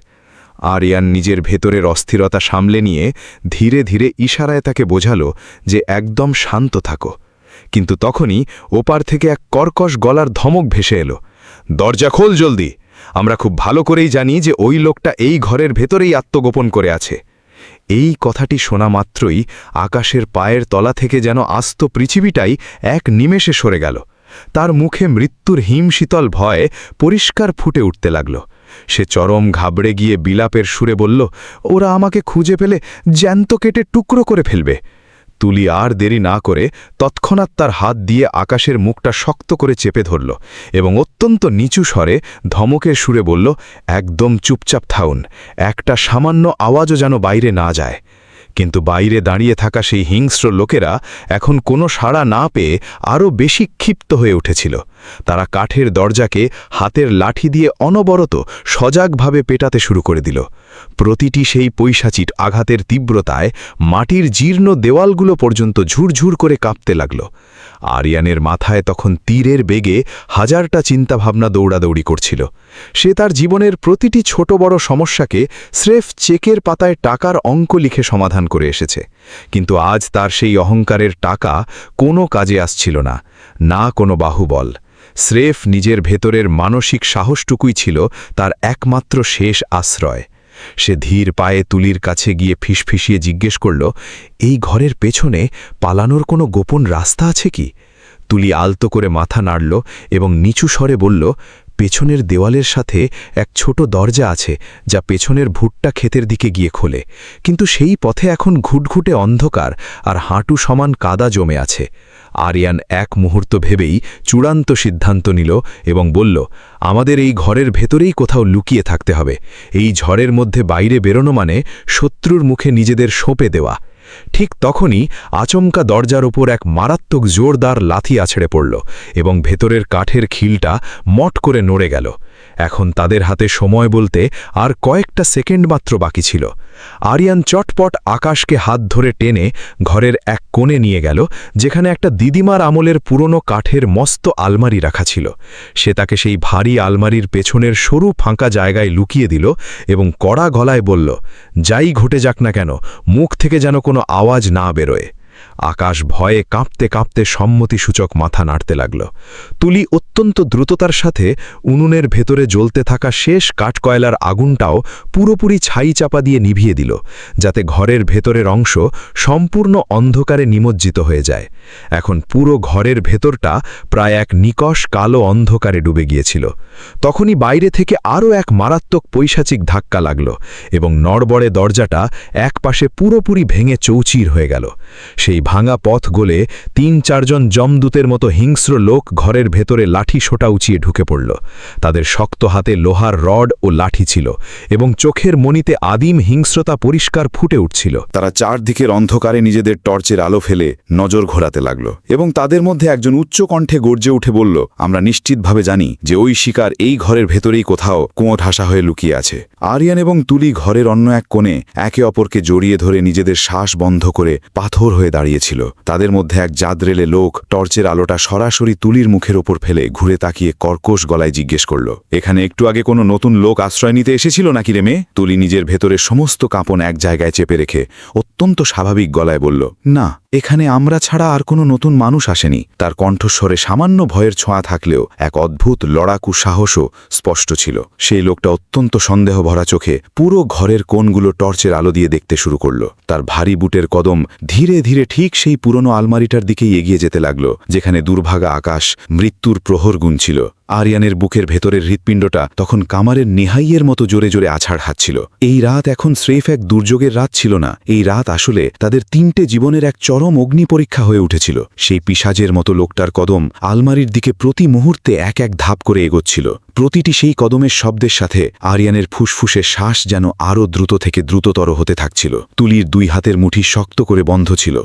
আরিয়ান নিজের ভেতরের অস্থিরতা সামলে নিয়ে ধীরে ধীরে ইশারায় তাকে বোঝালো যে একদম শান্ত থাকো। কিন্তু তখনই ওপার থেকে এক কর্কশ গলার ধমক ভেসে এলো, দরজা খোল জলদি, আমরা খুব ভালো করেই জানি যে ওই লোকটা এই ঘরের ভেতরেই আত্মগোপন করে আছে। এই কথাটি শোনা মাত্রই আকাশের পায়ের তলা থেকে যেন আস্ত পৃথিবীটাই এক নিমেষে সরে গেল। তার মুখে মৃত্যুর হিমশীতল ভয় পরিষ্কার ফুটে উঠতে লাগল। সে চরম ঘাবড়ে গিয়ে বিলাপের সুরে বলল, ওরা আমাকে খুঁজে পেলে জ্যান্ত কেটে টুকরো করে ফেলবে। তুলি আর দেরি না করে তৎক্ষণাৎ তার হাত দিয়ে আকাশের মুখটা শক্ত করে চেপে ধরল এবং অত্যন্ত নিচু স্বরে ধমকের সুরে বলল, একদম চুপচাপ থাকুন, একটা সামান্য আওয়াজও যেন বাইরে না যায়। কিন্তু বাইরে দাঁড়িয়ে থাকা সেই হিংস্র লোকেরা এখন কোনো সাড়া না পেয়ে আরও বেশি ক্ষিপ্ত হয়ে উঠেছিল। তারা কাঠের দরজাকে হাতের লাঠি দিয়ে অনবরত সজাগভাবে পেটাতে শুরু করে দিল। প্রতিটি সেই পৈশাচিক আঘাতের তীব্রতায় মাটির জীর্ণ দেওয়ালগুলো পর্যন্ত ঝুরঝুর করে কাঁপতে লাগল। আরিয়ানের মাথায় তখন তীরের বেগে হাজারটা চিন্তাভাবনা দৌড়াদৌড়ি করছিল। সে তার জীবনের প্রতিটি ছোট বড় সমস্যাকে স্রেফ চেকের পাতায় টাকার অঙ্ক লিখে সমাধান করে এসেছে, কিন্তু আজ তার সেই অহংকারের টাকা কোনো কাজে আসছিল না, না কোনো বাহুবল। স্রেফ নিজের ভেতরের মানসিক সাহসটুকুই ছিল তার একমাত্র শেষ আশ্রয়। সে ধীর পায়ে তুলির কাছে গিয়ে ফিসফিসিয়ে জিজ্ঞেস করল, এই ঘরের পেছনে পালানোর কোনো গোপন রাস্তা আছে কি? তুলি আলতো করে মাথা নাড়ল এবং নিচু স্বরে বলল, পেছনের দেওয়ালের সাথে এক ছোট দরজা আছে যা পেছনের ভুট্টা ক্ষেতের দিকে গিয়ে খোলে, কিন্তু সেই পথে এখন ঘুটঘুটে অন্ধকার আর হাঁটু সমান কাদা জমে আছে। আরিয়ান এক মুহূর্ত ভেবেই চূড়ান্ত সিদ্ধান্ত নিল এবং বলল, আমাদের এই ঘরের ভেতরেই কোথাও লুকিয়ে থাকতে হবে। এই ঝড়ের মধ্যে বাইরে বেরোনো মানে শত্রুর মুখে নিজেদের সঁপে দেওয়া। ঠিক তখনই আচমকা দরজার ওপর এক মারাত্মক জোরদার লাথি আছড়ে পড়ল এবং ভেতরের কাঠের খিলটা মট করে নড়ে গেল। এখন তাদের হাতে সময় বলতে আর কয়েকটা সেকেন্ড মাত্র বাকি ছিল। আরিয়ান চটপট আকাশকে হাত ধরে টেনে ঘরের এক কোণে নিয়ে গেল, যেখানে একটা দিদিমার আমলের পুরনো কাঠের মস্ত আলমারি রাখা ছিল। সে তাকে সেই ভারী আলমারির পেছনের সরু ফাঁকা জায়গায় লুকিয়ে দিল এবং কড়া গলায় বলল, যাই ঘটে যাক না কেন, মুখ থেকে যেন কোনো আওয়াজ না বেরোয়। আকাশ ভয়ে কাঁপতে কাঁপতে সম্মতিসূচক মাথা নাড়তে লাগল। তুলি অত্যন্ত দ্রুততার সাথে উনুনের ভেতরে জ্বলতে থাকা শেষ কাঠকয়লার আগুনটাও পুরোপুরি ছাই চাপা দিয়ে নিভিয়ে দিল, যাতে ঘরের ভেতরের অংশ সম্পূর্ণ অন্ধকারে নিমজ্জিত হয়ে যায়। এখন পুরো ঘরের ভেতরটা প্রায় এক নিকষ কালো অন্ধকারে ডুবে গিয়েছিল। তখনই বাইরে থেকে আরও এক মারাত্মক পৈশাচিক ধাক্কা লাগল এবং নড়বড়ে দরজাটা একপাশে পুরোপুরি ভেঙে চৌচির হয়ে গেল। সেই ভাঙা পথ গলে ৩-৪ জন যমদূতের মতো হিংস্র লোক ঘরের ভেতরে লাঠি সোটা উঁচিয়ে ঢুকে পড়ল। তাদের শক্ত হাতে লোহার রড ও লাঠি ছিল এবং চোখের মণিতে আদিম হিংস্রতা পরিষ্কার ফুটে উঠছিল। তারা চারদিকের অন্ধকারে নিজেদের টর্চের আলো ফেলে নজর ঘোরাতে লাগল এবং তাদের মধ্যে একজন উচ্চ কণ্ঠে গর্জে উঠে বলল, আমরা নিশ্চিতভাবে জানি যে ওই শিকার এই ঘরের ভেতরেই কোথাও কুঁয়ো ঠাসা হয়ে লুকিয়ে আছে। আরিয়ান এবং তুলি ঘরের অন্য এক কোণে একে অপরকে জড়িয়ে ধরে নিজেদের শ্বাস বন্ধ করে পাথর হয়ে দাঁড়িয়েছিল। তাদের মধ্যে এক জাদরেলে লোক টর্চের আলোটা সরাসরি তুলির মুখের ওপর ফেলে ঘুরে তাকিয়ে কর্কশ গলায় জিজ্ঞেস করল, এখানে একটু আগে কোনো নতুন লোক আশ্রয় নিতে এসেছিল নাকি রে মেয়ে? তুলি নিজের ভেতরের সমস্ত কাঁপন এক জায়গায় চেপে রেখে অত্যন্ত স্বাভাবিক গলায় বলল, না, এখানে আমরা ছাড়া আর কোনো নতুন মানুষ আসেনি। তার কণ্ঠস্বরে সামান্য ভয়ের ছোঁয়া থাকলেও এক অদ্ভুত লড়াকু সাহসও স্পষ্ট ছিল। সেই লোকটা অত্যন্ত সন্দেহ ভরা চোখে পুরো ঘরের কোণগুলো টর্চের আলো দিয়ে দেখতে শুরু করল। তার ভারী বুটের কদম ধীরে ধীরে ঠিক সেই পুরনো আলমারিটার দিকেই এগিয়ে যেতে লাগল, যেখানে দুর্ভাগা আকাশ মৃত্যুর প্রহর গুনছিল। আরিয়ানের বুকের ভেতরের হৃৎপিণ্ডটা তখন কামারের নেহাইয়ের মতো জোরে জোরে আছাড় হাঁচ্ছিল। এই রাত এখন স্রেফ এক দুর্যোগের রাত ছিল না, এই রাত আসলে তাদের 3টে জীবনের এক চরম অগ্নি পরীক্ষা হয়ে উঠেছিল। সেই পিশাচের মতো লোকটার কদম আলমারির দিকে প্রতি মুহূর্তে এক এক ধাপ করে এগোচ্ছিল। প্রতিটি সেই কদমের শব্দের সাথে আরিয়ানের ফুসফুসে শ্বাস যেন আরও দ্রুত থেকে দ্রুততর হতে থাকছিল। তুলির 2 হাতের মুঠি শক্ত করে বন্ধ ছিল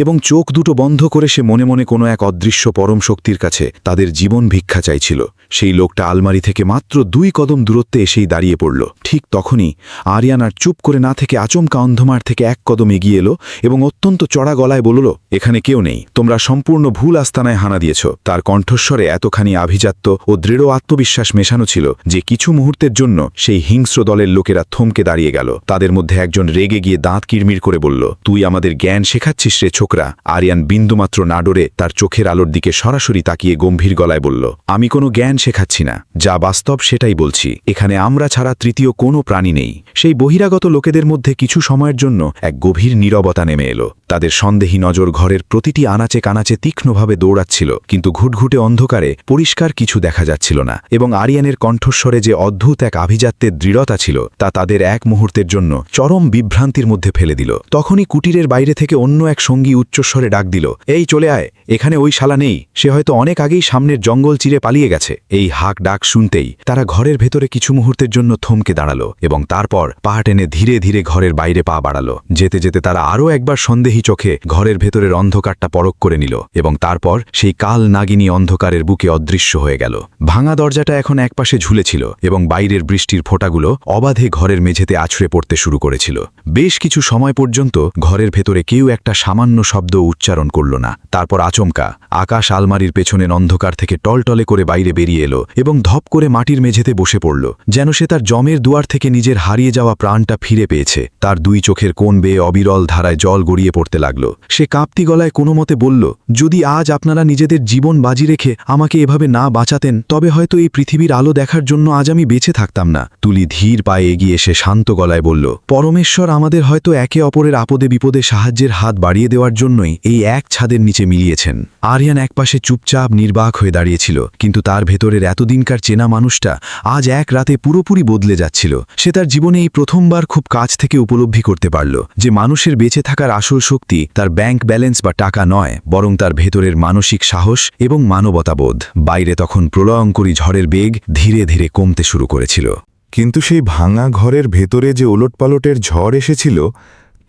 এবং চোখ দুটো বন্ধ করে সে মনে মনে কোনো এক অদৃশ্য পরম শক্তির কাছে তাদের জীবন ভিক্ষা চাইছিল। সেই লোকটা আলমারি থেকে মাত্র 2 কদম দূরত্বে এসেই দাঁড়িয়ে পড়ল। ঠিক তখনই আরিয়ান আর চুপ করে না থেকে আচমকা অন্ধকার থেকে 1 কদম এগিয়ে এলো এবং অত্যন্ত চড়া গলায় বলল, এখানে কেউ নেই, তোমরা সম্পূর্ণ ভুল আস্তানায় হানা দিয়েছ। তার কণ্ঠস্বরে এতখানি আভিজাত্য ও দৃঢ় আত্মবিশ্বাস মেশানো ছিল যে কিছু মুহূর্তের জন্য সেই হিংস্র দলের লোকেরা থমকে দাঁড়িয়ে গেল। তাদের মধ্যে একজন রেগে গিয়ে দাঁত কিরমির করে বলল, তুই আমাদের জ্ঞান শেখাচ্ছিস রে ছোকরা? আরিয়ান বিন্দুমাত্র না ডরে তার চোখের আলোর দিকে সরাসরি তাকিয়ে গম্ভীর গলায় বলল, আমি কোনো জ্ঞান শেখাচ্ছি না, যা বাস্তব সেটাই বলছি। এখানে আমরা ছাড়া তৃতীয় কোনো প্রাণী নেই। সেই বহিরাগত লোকেদের মধ্যে কিছু সময়ের জন্য এক গভীর নীরবতা নেমে এলো। তাদের সন্দেহী নজর ঘরের প্রতিটি আনাচে কানাচে তীক্ষ্ণভাবে দৌড়াচ্ছিল, কিন্তু ঘুটঘুটে অন্ধকারে পরিষ্কার কিছু দেখা যাচ্ছিল না এবং আরিয়ানের কণ্ঠস্বরে যে অদ্ভুত এক আভিজাত্যের দৃঢ়তা ছিল তা তাদের এক মুহূর্তের জন্য চরম বিভ্রান্তির মধ্যে ফেলে দিল। তখনই কুটিরের বাইরে থেকে অন্য এক সঙ্গী উচ্চস্বরে ডাক দিল, এই চলে আয়, এখানে ওই শালা নেই, সে হয়তো অনেক আগেই সামনের জঙ্গল চিরে পালিয়ে গেছে। এই হাক ডাক শুনতেই তারা ঘরের ভেতরে কিছু মুহূর্তের জন্য থমকে দাঁড়ালো এবং তারপর পা টেনে ধীরে ধীরে ঘরের বাইরে পা বাড়ালো। যেতে যেতে তারা আরও একবার সন্দেহী চোখে ঘরের ভেতরের অন্ধকারটা পরখ করে নিল এবং তারপর সেই কাল নাগিনী অন্ধকারের বুকে অদৃশ্য হয়ে গেল। ভাঙা দরজাটা এখন একপাশে ঝুলেছিল এবং বাইরের বৃষ্টির ফোঁটাগুলো অবাধে ঘরের মেঝেতে আছড়ে পড়তে শুরু করেছিল। বেশ কিছু সময় পর্যন্ত ঘরের ভেতরে কেউ একটা সামান্য শব্দ উচ্চারণ করল না। তারপর আচমকা আকাশ আলমারির পেছনের অন্ধকার থেকে টলটলে করে বাইরে বেরিয়ে এলো এবং ধপ করে মাটির মেঝেতে বসে পড়ল, যেন সে তার জমের দুয়ার থেকে নিজের হারিয়ে যাওয়া প্রাণটা ফিরে পেয়েছে। তার দুই চোখের কোণ বেয়ে অবিরল ধারায় জল গড়িয়ে পড়তে লাগল। সে কাঁপতি গলায় কোনো মতে বলল, যদি আজ আপনারা নিজেদের জীবন বাজি রেখে আমাকে এভাবে না বাঁচাতেন, তবে হয়তো এই পৃথিবীর আলো দেখার জন্য আজ আমি বেঁচে থাকতাম না। তুলি ধীর পায়ে এগিয়ে এসে শান্ত গলায় বলল, পরমেশ্বর আমাদের হয়তো একে অপরের আপদে বিপদে সাহায্যের হাত বাড়িয়ে দেওয়ার জন্যই এই এক ছাদের নিচে মিলিয়েছেন। আরিয়ান একপাশে চুপচাপ নির্বাক হয়ে দাঁড়িয়েছিল, কিন্তু তার ভেতরের এতদিনকার চেনা মানুষটা আজ এক রাতে পুরোপুরি বদলে যাচ্ছিল। সে তার জীবনে এই প্রথমবার খুব কাছ থেকে উপলব্ধি করতে পারল যে মানুষের বেঁচে থাকার আসল শক্তি তার ব্যাংক ব্যালেন্স বা টাকা নয়, বরং তার ভেতরের মানসিক সাহস এবং মানবতাবোধ। বাইরে তখন প্রলয়ঙ্করী ঝড়ের বেগ ধীরে ধীরে কমতে শুরু করেছিল। কিন্তু সেই ভাঙা ঘরের ভেতরে যে ওলটপালটের ঝড় এসেছিল,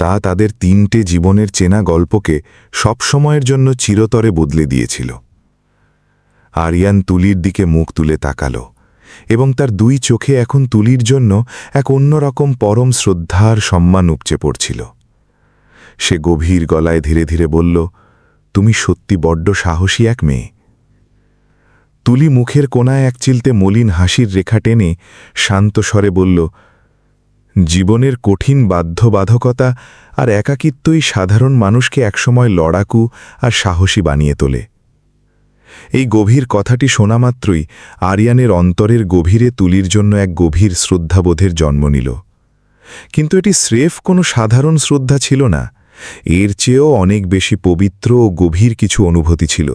তা তাদের 3টে জীবনের চেনা গল্পকে সবসময়ের জন্য চিরতরে বদলে দিয়েছিল। আরিয়ান তুলির দিকে মুখ তুলে তাকাল, এবং তার 2 চোখে এখন তুলির জন্য এক অন্যরকম পরম শ্রদ্ধার সম্মান উপচে পড়ছিল। সে গভীর গলায় ধীরে ধীরে বলল, তুমি সত্যি বড্ড সাহসী এক মেয়ে। তুলি মুখের কোনায় এক চিলতে মলিন হাসির রেখা টেনে শান্ত স্বরে বলল, জীবনের কঠিন বাধ্যবাধকতা আর একাকিত্বই সাধারণ মানুষকে একসময় লড়াকু আর সাহসী বানিয়ে তোলে। এই গভীর কথাটি শোনামাত্রই আরিয়ানের অন্তরের গভীরে তুলির জন্য এক গভীর শ্রদ্ধাবোধের জন্ম নিল। কিন্তু এটি স্রেফ কোনো সাধারণ শ্রদ্ধা ছিল না, এর চেয়েও অনেক বেশি পবিত্র ও গভীর কিছু অনুভূতি ছিল,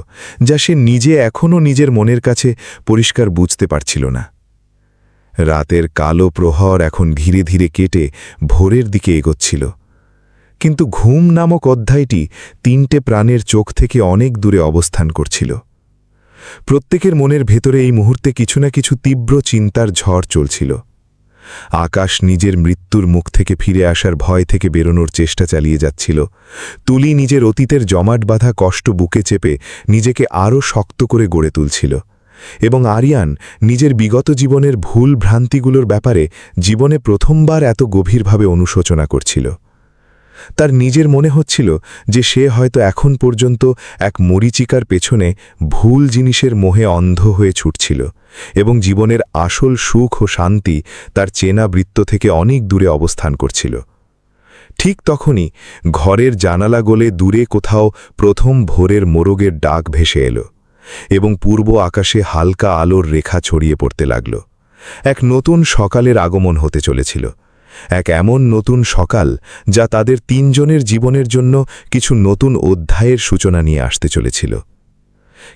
যা সে নিজে এখনও নিজের মনের কাছে পরিষ্কার বুঝতে পারছিল না। রাতের কালো প্রহর এখন ধীরে ধীরে কেটে ভোরের দিকে এগোচ্ছিল, কিন্তু ঘুম নামক অধ্যায়টি 3টে প্রাণের চোখ থেকে অনেক দূরে অবস্থান করছিল। প্রত্যেকের মনের ভেতরে এই মুহূর্তে কিছু না কিছু তীব্র চিন্তার ঝড় চলছিল। আকাশ নিজের মৃত্যুর মুখ থেকে ফিরে আসার ভয় থেকে বেরোনোর চেষ্টা চালিয়ে যাচ্ছিল। তুলি নিজের অতীতের জমাট বাঁধা কষ্ট বুকে চেপে নিজেকে আরও শক্ত করে গড়ে তুলছিল, এবং আরিয়ান নিজের বিগত জীবনের ভুল ভ্রান্তিগুলোর ব্যাপারে জীবনে প্রথমবার এত গভীরভাবে অনুশোচনা করছিল। তার নিজের মনে হচ্ছিল যে সে হয়তো এখন পর্যন্ত এক মরীচিকার পেছনে ভুল জিনিসের মোহে অন্ধ হয়ে ছুটছিল, এবং জীবনের আসল সুখ ও শান্তি তার চেনা বৃত্ত থেকে অনেক দূরে অবস্থান করছিল। ঠিক তখনই ঘরের জানালা গলে দূরে কোথাও প্রথম ভোরের মোরগের ডাক ভেসে এলো, এবং পূর্ব আকাশে হালকা আলোর রেখা ছড়িয়ে পড়তে লাগল। এক নতুন সকালের আগমন হতে চলেছিল, এক এমন নতুন সকাল যা তাদের 3 জনের জীবনের জন্য কিছু নতুন অধ্যায়ের সূচনা নিয়ে আসতে চলেছিল।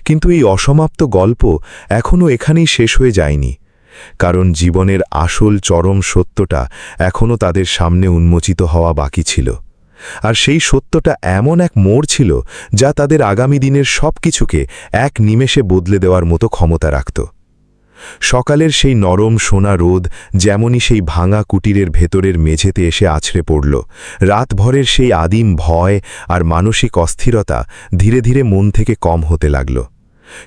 কিন্তু এই অসমাপ্ত গল্প এখনও এখানেই শেষ হয়ে যায়নি, কারণ জীবনের আসল চরম সত্যটা এখনও তাদের সামনে উন্মোচিত হওয়া বাকি ছিল। আর সেই সত্যটা এমন এক মোড় ছিল যা তাদের আগামী দিনের সব কিছুকে এক নিমেষে বদলে দেওয়ার মতো ক্ষমতা রাখত। সকালের সেই নরম সোনা রোদ যেমনই সেই ভাঙা কুটিরের ভেতরের মেঝেতে এসে আছড়ে পড়ল, রাতভরের সেই আদিম ভয় আর মানসিক অস্থিরতা ধীরে ধীরে মন থেকে কম হতে লাগল।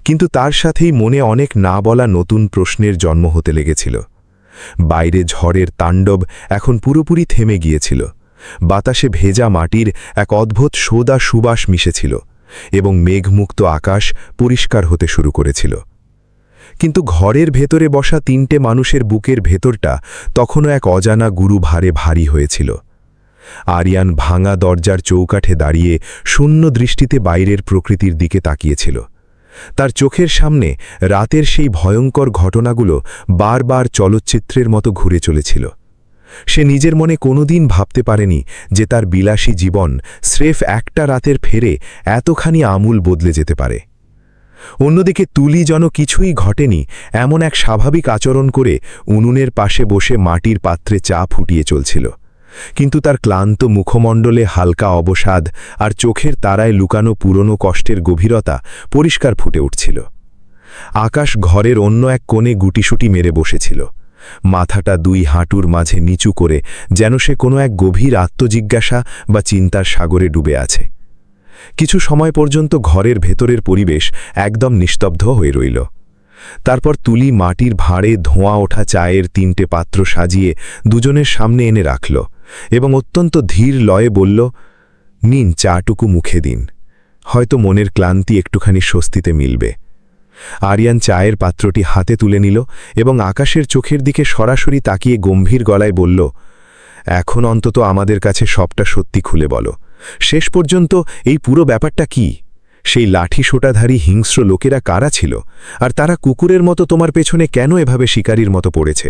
কিন্তু তার সাথেই মনে অনেক না বলা নতুন প্রশ্নের জন্ম হতে লেগেছিল। বাইরে ঝড়ের তাণ্ডব এখন পুরোপুরি থেমে গিয়েছিল। বাতাসে ভেজা মাটির এক অদ্ভুত সোদা সুবাস মিশেছিল, এবং মেঘমুক্ত আকাশ পরিষ্কার হতে শুরু করেছিল। কিন্তু ঘরের ভেতরে বসা 3টে মানুষের বুকের ভেতরটা তখনও এক অজানা গুরু ভারে ভারী হয়েছিল। আরিয়ান ভাঙা দরজার চৌকাঠে দাঁড়িয়ে শূন্য দৃষ্টিতে বাইরের প্রকৃতির দিকে তাকিয়েছিল। তার চোখের সামনে রাতের সেই ভয়ঙ্কর ঘটনাগুলো বারবার চলচ্চিত্রের মতো ঘুরে চলেছিল। সে নিজের মনে কোনোদিন ভাবতে পারেনি যে তার বিলাসী জীবন স্রেফ একটা রাতের ফেরে এতখানি আমূল বদলে যেতে পারে। অন্যদিকে তুলি যেন কিছুই ঘটেনি এমন এক স্বাভাবিক আচরণ করে উনুনের পাশে বসে মাটির পাত্রে চা ফুটিয়ে চলছিল, কিন্তু তার ক্লান্ত মুখমণ্ডলে হালকা অবসাদ আর চোখের তারায় লুকানো পুরনো কষ্টের গভীরতা পরিষ্কার ফুটে উঠছিল। আকাশ ঘরের অন্য এক কোণে গুটিসুটি মেরে বসেছিল, মাথাটা 2 হাঁটুর মাঝে নিচু করে, যেন সে কোনো এক গভীর আত্মজিজ্ঞাসা বা চিন্তার সাগরে ডুবে আছে। কিছু সময় পর্যন্ত ঘরের ভেতরের পরিবেশ একদম নিস্তব্ধ হয়ে রইল। তারপর তুলি মাটির ভাঁড়ে ধোঁয়া ওঠা চায়ের 3টে পাত্র সাজিয়ে দুজনের সামনে এনে রাখল, এবং অত্যন্ত ধীর লয়ে বলল, নিন, চাটুকু মুখে দিন, হয়তো মনের ক্লান্তি একটুখানি স্বস্তিতে মিলবে। আরিয়ান চায়ের পাত্রটি হাতে তুলে নিল এবং আকাশের চোখের দিকে সরাসরি তাকিয়ে গম্ভীর গলায় বলল, এখন অন্তত আমাদের কাছে সবটা সত্যি খুলে বলো। শেষ পর্যন্ত এই পুরো ব্যাপারটা কি? সেই লাঠি সোটাধারী হিংস্র লোকেরা কারা ছিল, আর তারা কুকুরের মতো তোমার পেছনে কেন এভাবে শিকারীর মতো পড়েছে?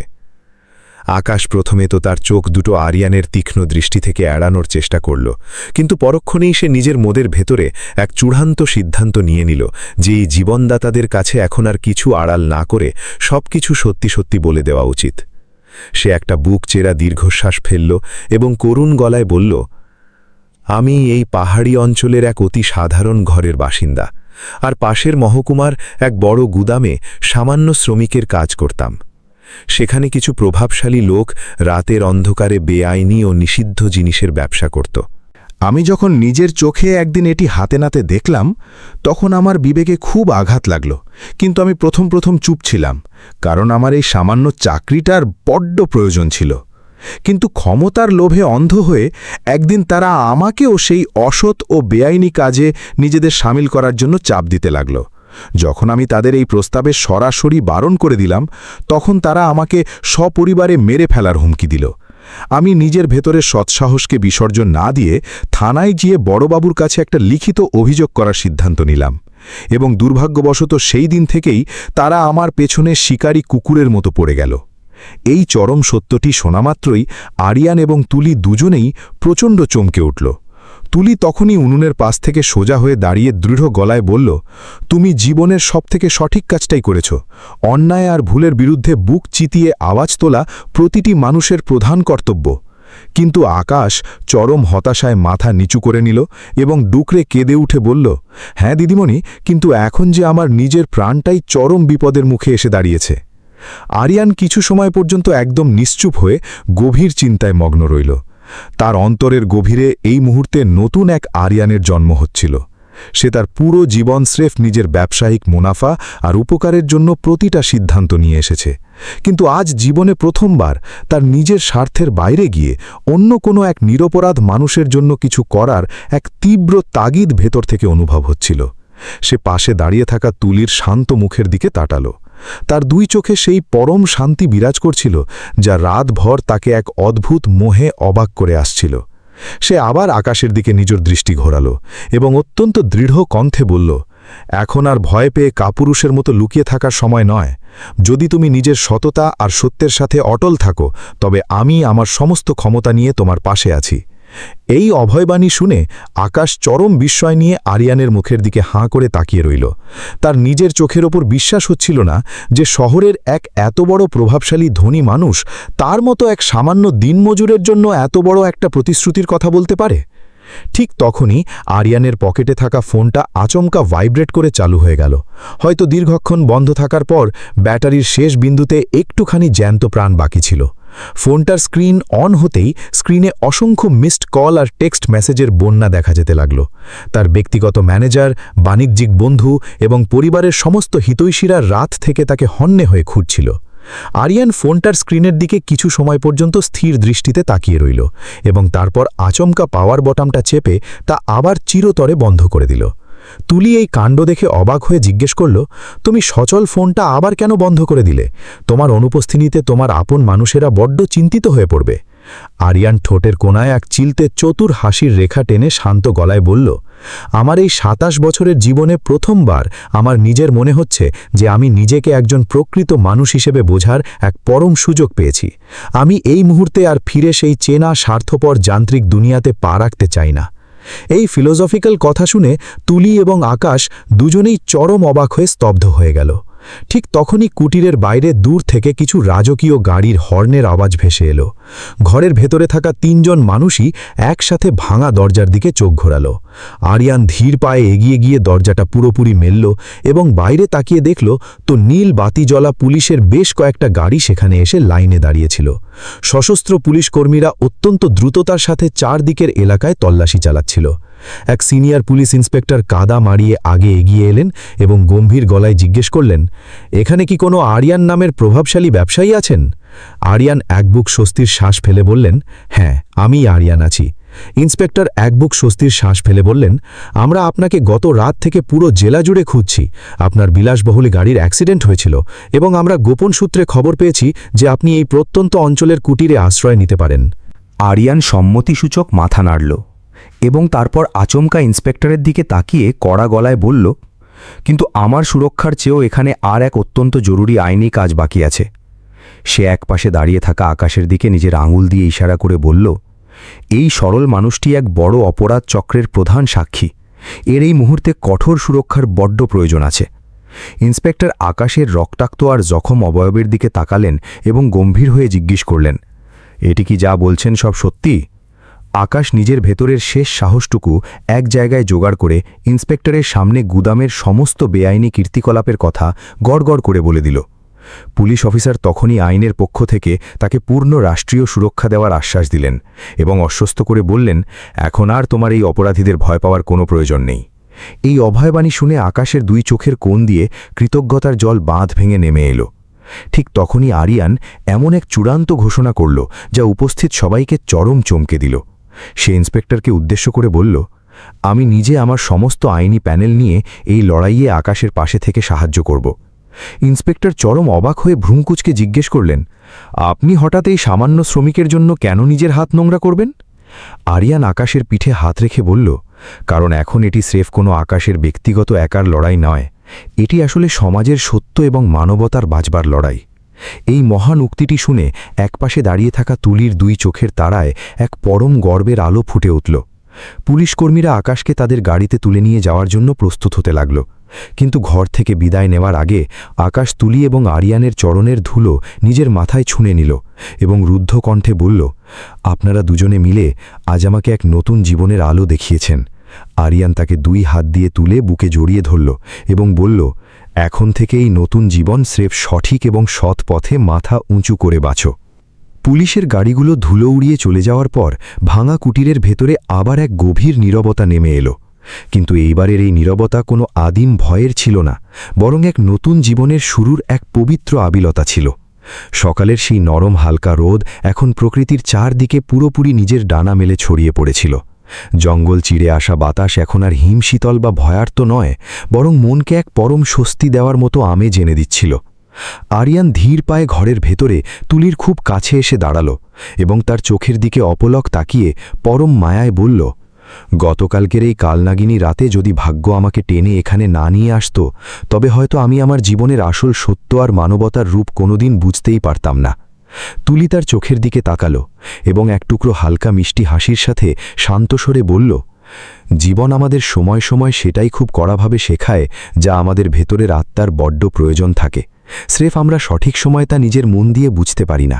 আকাশ প্রথমে তো তার চোখ দুটো আরিয়ানের তীক্ষ্ণ দৃষ্টি থেকে এড়ানোর চেষ্টা করল, কিন্তু পরক্ষণেই সে নিজের মনের ভেতরে এক চূড়ান্ত সিদ্ধান্ত নিয়ে নিল যে এই জীবনদাতাদের কাছে এখন আর কিছু আড়াল না করে সবকিছু সত্যি সত্যি বলে দেওয়া উচিত। সে একটা বুক চেরা দীর্ঘশ্বাস ফেলল এবং করুণ গলায় বলল, আমি এই পাহাড়ি অঞ্চলের এক অতি সাধারণ ঘরের বাসিন্দা, আর পাশের মহকুমার এক বড় গুদামে সামান্য শ্রমিকের কাজ করতাম। সেখানে কিছু প্রভাবশালী লোক রাতের অন্ধকারে বেআইনি ও নিষিদ্ধ জিনিসের ব্যবসা করত। আমি যখন নিজের চোখে একদিন এটি হাতে নাতে দেখলাম, তখন আমার বিবেকে খুব আঘাত লাগল। কিন্তু আমি প্রথম চুপ ছিলাম, কারণ আমার এই সামান্য চাকরিটার বড্ড প্রয়োজন ছিল। কিন্তু ক্ষমতার লোভে অন্ধ হয়ে একদিন তারা আমাকেও সেই অসৎ ও বেআইনি কাজে নিজেদের সামিল করার জন্য চাপ দিতে লাগল। যখন আমি তাদের এই প্রস্তাবে সরাসরি বারণ করে দিলাম, তখন তারা আমাকে সপরিবারে মেরে ফেলার হুমকি দিল। আমি নিজের ভেতরের সৎসাহসকে বিসর্জন না দিয়ে থানায় গিয়ে বড়বাবুর কাছে একটা লিখিত অভিযোগ করার সিদ্ধান্ত নিলাম, এবং দুর্ভাগ্যবশত সেই দিন থেকেই তারা আমার পেছনে শিকারী কুকুরের মতো পড়ে গেল। এই চরম সত্যটি শোনামাত্রই আরিয়ান এবং তুলি দুজনেই প্রচণ্ড চমকে উঠল। তুলি তখনই উনুনের পাশ থেকে সোজা হয়ে দাঁড়িয়ে দৃঢ় গলায় বলল, তুমি জীবনের সবথেকে সঠিক কাজটাই করেছ। অন্যায় আর ভুলের বিরুদ্ধে বুক চিতিয়ে আওয়াজ তোলা প্রতিটি মানুষের প্রধান কর্তব্য। কিন্তু আকাশ চরম হতাশায় মাথা নিচু করে নিল এবং ডুকরে কেঁদে উঠে বলল, হ্যাঁ দিদিমণি, কিন্তু এখন যে আমার নিজের প্রাণটাই চরম বিপদের মুখে এসে দাঁড়িয়েছে। আরিয়ান কিছু সময় পর্যন্ত একদম নিশ্চুপ হয়ে গভীর চিন্তায় মগ্ন রইল। তার অন্তরের গভীরে এই মুহূর্তে নতুন এক আরিয়ানের জন্ম হচ্ছিল। সে তার পুরো জীবন স্রেফ নিজের ব্যবসায়িক মুনাফা আর উপকারের জন্য প্রতিটা সিদ্ধান্ত নিয়ে এসেছে, কিন্তু আজ জীবনে প্রথমবার তার নিজের স্বার্থের বাইরে গিয়ে অন্য কোনো এক নিরপরাধ মানুষের জন্য কিছু করার এক তীব্র তাগিদ ভেতর থেকে অনুভব হচ্ছিল। সে পাশে দাঁড়িয়ে থাকা তুলির শান্ত মুখের দিকে তাকাল। তার দুই চোখে সেই পরম শান্তি বিরাজ করছিল যা রাতভর তাকে এক অদ্ভুত মোহে অবাক করে আসছিল। সে আবার আকাশের দিকে নিজের দৃষ্টি ঘোরাল এবং অত্যন্ত দৃঢ় কণ্ঠে বলল, এখন আর ভয় পেয়ে কাপুরুষের মতো লুকিয়ে থাকার সময় নয়। যদি তুমি নিজের সততা আর সত্যের সাথে অটল থাকো, তবে আমি আমার সমস্ত ক্ষমতা নিয়ে তোমার পাশে আছি। এই অভয়বাণী শুনে আকাশ চরম বিস্ময় নিয়ে আরিয়ানের মুখের দিকে হাঁ করে তাকিয়ে রইল। তার নিজের চোখের ওপর বিশ্বাস হচ্ছিল না যে শহরের এক এত বড় প্রভাবশালী ধনী মানুষ তার মতো এক সামান্য দিনমজুরের জন্য এত বড় একটা প্রতিশ্রুতির কথা বলতে পারে। ঠিক তখনই আরিয়ানের পকেটে থাকা ফোনটা আচমকা ভাইব্রেট করে চালু হয়ে গেল। হয়তো দীর্ঘক্ষণ বন্ধ থাকার পর ব্যাটারির শেষ বিন্দুতে একটুখানি জ্যান্ত প্রাণ বাকি ছিল। ফোনটার স্ক্রিন অন হতেই স্ক্রিনে অসংখ্য মিসড কল আর টেক্সট মেসেজের বন্যা দেখা যেতে লাগল। তার ব্যক্তিগত ম্যানেজার, বাণিজ্যিক বন্ধু এবং পরিবারের সমস্ত হিতৈষীরা রাত থেকে তাকে হন্যে হয়ে খুঁজছিল। আরিয়ান ফোনটার স্ক্রিনের দিকে কিছু সময় পর্যন্ত স্থির দৃষ্টিতে তাকিয়ে রইল এবং তারপর আচমকা পাওয়ার বটমটা চেপে তা আবার চিরতরে বন্ধ করে দিল। তুলি এই কাণ্ড দেখে অবাক হয়ে জিজ্ঞেস করল, তুমি সচল ফোনটা আবার কেন বন্ধ করে দিলে? তোমার অনুপস্থিতিতে তোমার আপন মানুষেরা বড্ড চিন্তিত হয়ে পড়বে। আরিয়ান ঠোঁটের কোণায় এক চিলতে চতুর হাসির রেখা টেনে শান্ত গলায় বলল, আমার এই ২৭ বছরের জীবনে প্রথমবার আমার নিজের মনে হচ্ছে যে আমি নিজেকে একজন প্রকৃত মানুষ হিসেবে বোঝার এক পরম সুযোগ পেয়েছি। আমি এই মুহূর্তে আর ফিরে সেই চেনা স্বার্থপর যান্ত্রিক দুনিয়াতে পা রাখতে চাই না। এই ফিলোসফিক্যাল কথা শুনে তুলি এবং আকাশ দুজনেই চরম অবাক হয়ে স্তব্ধ হয়ে গেল। ঠিক তখনই কুটিরের বাইরে দূর থেকে কিছু রাজকীয় গাড়ির হর্নের আওয়াজ ভেসে এলো। ঘরের ভেতরে থাকা ৩ জন মানুষই একসাথে ভাঙা দরজার দিকে চোখ ঘোরাল। আরিয়ান ধীর পায়ে এগিয়ে গিয়ে দরজাটা পুরোপুরি মেলল এবং বাইরে তাকিয়ে দেখল তো নীল বাতি জ্বলা পুলিশের বেশ কয়েকটা গাড়ি সেখানে এসে লাইনে দাঁড়িয়েছিল। সশস্ত্র পুলিশ কর্মীরা অত্যন্ত দ্রুততার সাথে চারদিকের এলাকায় তল্লাশি চালাচ্ছিল। এক সিনিয়র পুলিশ ইন্সপেক্টর কাদা মারিয়ে আগে এগিয়ে এলেন এবং গম্ভীর গলায় জিজ্ঞেস করলেন, এখানে কি কোনো আরিয়ান নামের প্রভাবশালী ব্যবসায়ী আছেন? আরিয়ান এক বুক স্বস্তির শ্বাস ফেলে বললেন, হ্যাঁ, আমি আরিয়ান আছি। ইন্সপেক্টর এক বুক স্বস্তির শ্বাস ফেলে বললেন, আমরা আপনাকে গত রাত থেকে পুরো জেলা জুড়ে খুঁজছি। আপনার বিলাসবহুল গাড়ির অ্যাক্সিডেন্ট হয়েছিল এবং আমরা গোপন সূত্রে খবর পেয়েছি যে আপনি এই প্রত্যন্ত অঞ্চলের কুটিরে আশ্রয় নিতে পারেন। আরিয়ান সম্মতিসূচক মাথা নাড়ল এবং তারপর আচমকা ইন্সপেক্টরের দিকে তাকিয়ে কড়া গলায় বলল, কিন্তু আমার সুরক্ষার চেয়েও এখানে আর এক অত্যন্ত জরুরি আইনি কাজ বাকি আছে। সে একপাশে দাঁড়িয়ে থাকা আকাশের দিকে নিজের আঙুল দিয়ে ইশারা করে বলল, এই সরল মানুষটি এক বড় অপরাধ চক্রের প্রধান সাক্ষী। এর এই মুহূর্তে কঠোর সুরক্ষার বড্ড প্রয়োজন আছে। ইন্সপেক্টর আকাশের রক্তাক্ত আর জখম অবয়বের দিকে তাকালেন এবং গম্ভীর হয়ে জিজ্ঞেস করলেন, এটি কি যা বলছেন সব সত্যি? আকাশ নিজের ভেতরের শেষ সাহসটুকু এক জায়গায় জোগাড় করে ইন্সপেক্টরের সামনে গুদামের সমস্ত বেআইনি কীর্তিকলাপের কথা গড়গড় করে বলে দিল। পুলিশ অফিসার তখনই আইনের পক্ষ থেকে তাকে পূর্ণ রাষ্ট্রীয় সুরক্ষা দেওয়ার আশ্বাস দিলেন এবং আশ্বস্ত করে বললেন, এখন আর তোমার এই অপরাধীদের ভয় পাওয়ার কোনো প্রয়োজন নেই। এই অভয়বাণী শুনে আকাশের দুই চোখের কোণ দিয়ে কৃতজ্ঞতার জল বাঁধ ভেঙে নেমে এলো। ঠিক তখনই আরিয়ান এমন এক চূড়ান্ত ঘোষণা করল যা উপস্থিত সবাইকে চরম চমকে দিল। সে ইন্সপেক্টরকে উদ্দেশ্য করে বলল, আমি নিজে আমার সমস্ত আইনি প্যানেল নিয়ে এই লড়াইয়ে আকাশের পাশে থেকে সাহায্য করব। ইন্সপেক্টর চরম অবাক হয়ে ভ্রুঙ্কুচকে জিজ্ঞেস করলেন, আপনি হঠাৎ এই সামান্য শ্রমিকের জন্য কেন নিজের হাত নোংরা করবেন? আরিয়ান আকাশের পিঠে হাত রেখে বলল, কারণ এখন এটি স্রেফ কোনো আকাশের ব্যক্তিগত একার লড়াই নয়, এটি আসলে সমাজের সত্য এবং মানবতার বাঁচবার লড়াই। এই মহান উক্তিটি শুনে একপাশে দাঁড়িয়ে থাকা তুলির দুই চোখের তারায় এক পরম গর্বের আলো ফুটে উঠল। পুলিশকর্মীরা আকাশকে তাদের গাড়িতে তুলে নিয়ে যাওয়ার জন্য প্রস্তুত হতে লাগল, কিন্তু ঘর থেকে বিদায় নেওয়ার আগে আকাশ তুলি এবং আরিয়ানের চরণের ধুলো নিজের মাথায় ছুঁয়ে নিল এবং রুদ্ধ কণ্ঠে বলল, আপনারা দুজনে মিলে আজ আমাকে এক নতুন জীবনের আলো দেখিয়েছেন। আরিয়ান তাকে দুই হাত দিয়ে তুলে বুকে জড়িয়ে ধরল এবং বলল, এখন থেকে এই নতুন জীবন স্রেফ সঠিক এবং সৎ পথে মাথা উঁচু করে বাঁচো। পুলিশের গাড়িগুলো ধুলো উড়িয়ে চলে যাওয়ার পর ভাঙা কুটিরের ভেতরে আবার এক গভীর নীরবতা নেমে এলো। কিন্তু এইবারের এই নীরবতা কোনো আদিম ভয়ের ছিল না, বরং এক নতুন জীবনের শুরুর এক পবিত্র আবিলতা ছিল। সকালের সেই নরম হালকা রোদ এখন প্রকৃতির চারদিকে পুরোপুরি নিজের ডানা মেলে ছড়িয়ে পড়েছিল। জঙ্গল চিড়ে আসা বাতাস এখন আর হিমশীতল বা ভয়ার্ত নয়, বরং মনকে এক পরম স্বস্তি দেওয়ার মতো আমেজ এনে দিচ্ছিল। আরিয়ান ধীর পায়ে ঘরের ভেতরে তুলির খুব কাছে এসে দাঁড়াল এবং তার চোখের দিকে অপলক তাকিয়ে পরম মায়ায় বলল, গতকালকের এই কালনাগিনী রাতে যদি ভাগ্য আমাকে টেনে এখানে না নিয়ে আসত, তবে হয়তো আমি আমার জীবনের আসল সত্য আর মানবতার রূপ কোনোদিন বুঝতেই পারতাম না। তুলি তার চোখের দিকে তাকালো এবং এক টুকরো হালকা মিষ্টি হাসির সাথে শান্তস্বরে বলল, জীবন আমাদের সময় সময় সেটাই খুব কড়াভাবে শেখায় যা আমাদের ভেতরের আত্মার বড্ড প্রয়োজন থাকে, স্রেফ আমরা সঠিক সময় তা নিজের মন দিয়ে বুঝতে পারি না।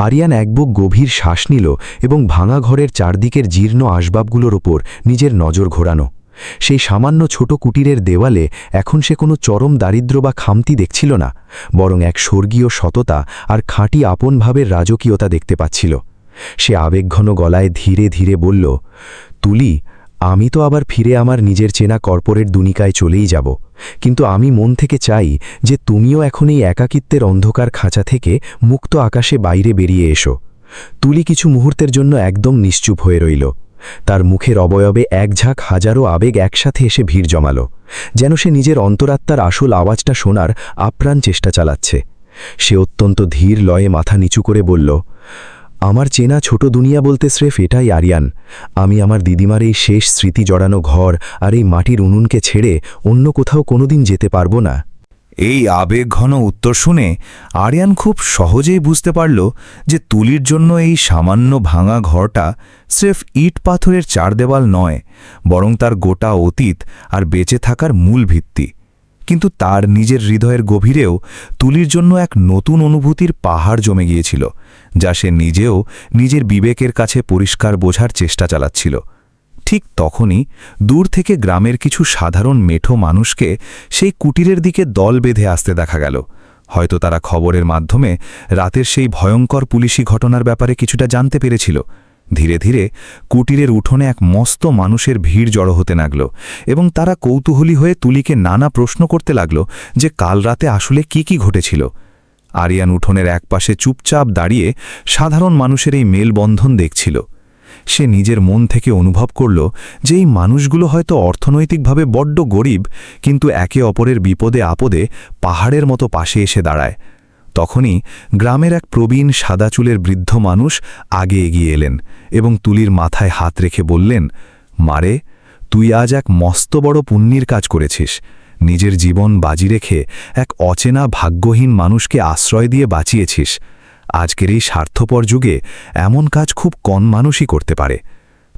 আরিয়ান এক বুক গভীর শ্বাস নিল এবং ভাঙা ঘরের চারদিকের জীর্ণ আসবাবগুলোর ওপর নিজের নজর ঘোরানো। সেই সামান্য ছোট কুটিরের দেওয়ালে এখন সে কোনো চরম দারিদ্র্য বা খামতি দেখছিল না, বরং এক স্বর্গীয় সততা আর খাঁটি আপন ভাবের রাজকীয়তা দেখতে পাচ্ছিল। সে আবেগঘন গলায় ধীরে ধীরে বলল, তুলি, আমি তো আবার ফিরে আমার নিজের চেনা কর্পোরেট দুনিকায় চলেই যাব, কিন্তু আমি মন থেকে চাই যে তুমিও এখন এই একাকিত্বের অন্ধকার খাঁচা থেকে মুক্ত আকাশে বাইরে বেরিয়ে এসো। তুলি কিছু মুহূর্তের জন্য একদম নিশ্চুপ হয়ে রইল। তার মুখের অবয়বে এক ঝাঁক হাজারো আবেগ একসাথে এসে ভিড় জমাল, যেন সে নিজের অন্তরাত্মার আসল আওয়াজটা শোনার আপ্রাণ চেষ্টা চালাচ্ছে। সে অত্যন্ত ধীর লয়ে মাথা নিচু করে বলল, আমার চেনা ছোট দুনিয়া বলতে স্রেফ এটাই আরিয়ান। আমি আমার দিদিমার এই শেষ স্মৃতি জড়ানো ঘর আর এই মাটির উনুনকে ছেড়ে অন্য কোথাও কোনোদিন যেতে পারবো না। এই আবেগঘন উত্তর শুনে আরিয়ান খুব সহজেই বুঝতে পারল যে তুলির জন্য এই সামান্য ভাঙা ঘরটা স্রেফ ইট পাথরের চার দেওয়াল নয়, বরং তার গোটা অতীত আর বেঁচে থাকার মূল ভিত্তি। কিন্তু তার নিজের হৃদয়ের গভীরেও তুলির জন্য এক নতুন অনুভূতির পাহাড় জমে গিয়েছিল, যা সে নিজেও নিজের বিবেকের কাছে পরিষ্কার বোঝার চেষ্টা চালাচ্ছিল। ঠিক তখনই দূর থেকে গ্রামের কিছু সাধারণ মেঠো মানুষকে সেই কুটিরের দিকে দল বেঁধে আসতে দেখা গেল। হয়তো তারা খবরের মাধ্যমে রাতের সেই ভয়ঙ্কর পুলিশি ঘটনার ব্যাপারে কিছুটা জানতে পেরেছিল। ধীরে ধীরে কুটিরের উঠোনে এক মস্ত মানুষের ভিড় জড়ো হতে লাগল এবং তারা কৌতূহলী হয়ে তুলিকে নানা প্রশ্ন করতে লাগল যে কাল রাতে আসলে কি ঘটেছিল। আরিয়ান উঠোনের একপাশে চুপচাপ দাঁড়িয়ে সাধারণ মানুষের এই মেলবন্ধন দেখছিল। সে নিজের মন থেকে অনুভব করল যে এই মানুষগুলো হয়তো অর্থনৈতিকভাবে বড্ড গরিব, কিন্তু একে অপরের বিপদে আপদে পাহাড়ের মতো পাশে এসে দাঁড়ায়। তখনই গ্রামের এক প্রবীণ সাদা চুলের বৃদ্ধ মানুষ আগে এগিয়ে এলেন এবং তুলির মাথায় হাত রেখে বললেন, মারে, তুই আজ এক মস্ত বড় পুণ্যের কাজ করেছিস। নিজের জীবন বাজি রেখে এক অচেনা ভাগ্যহীন মানুষকে আশ্রয় দিয়ে বাঁচিয়েছিস। আজকের এই স্বার্থপর যুগে এমন কাজ খুব কম মানুষই করতে পারে।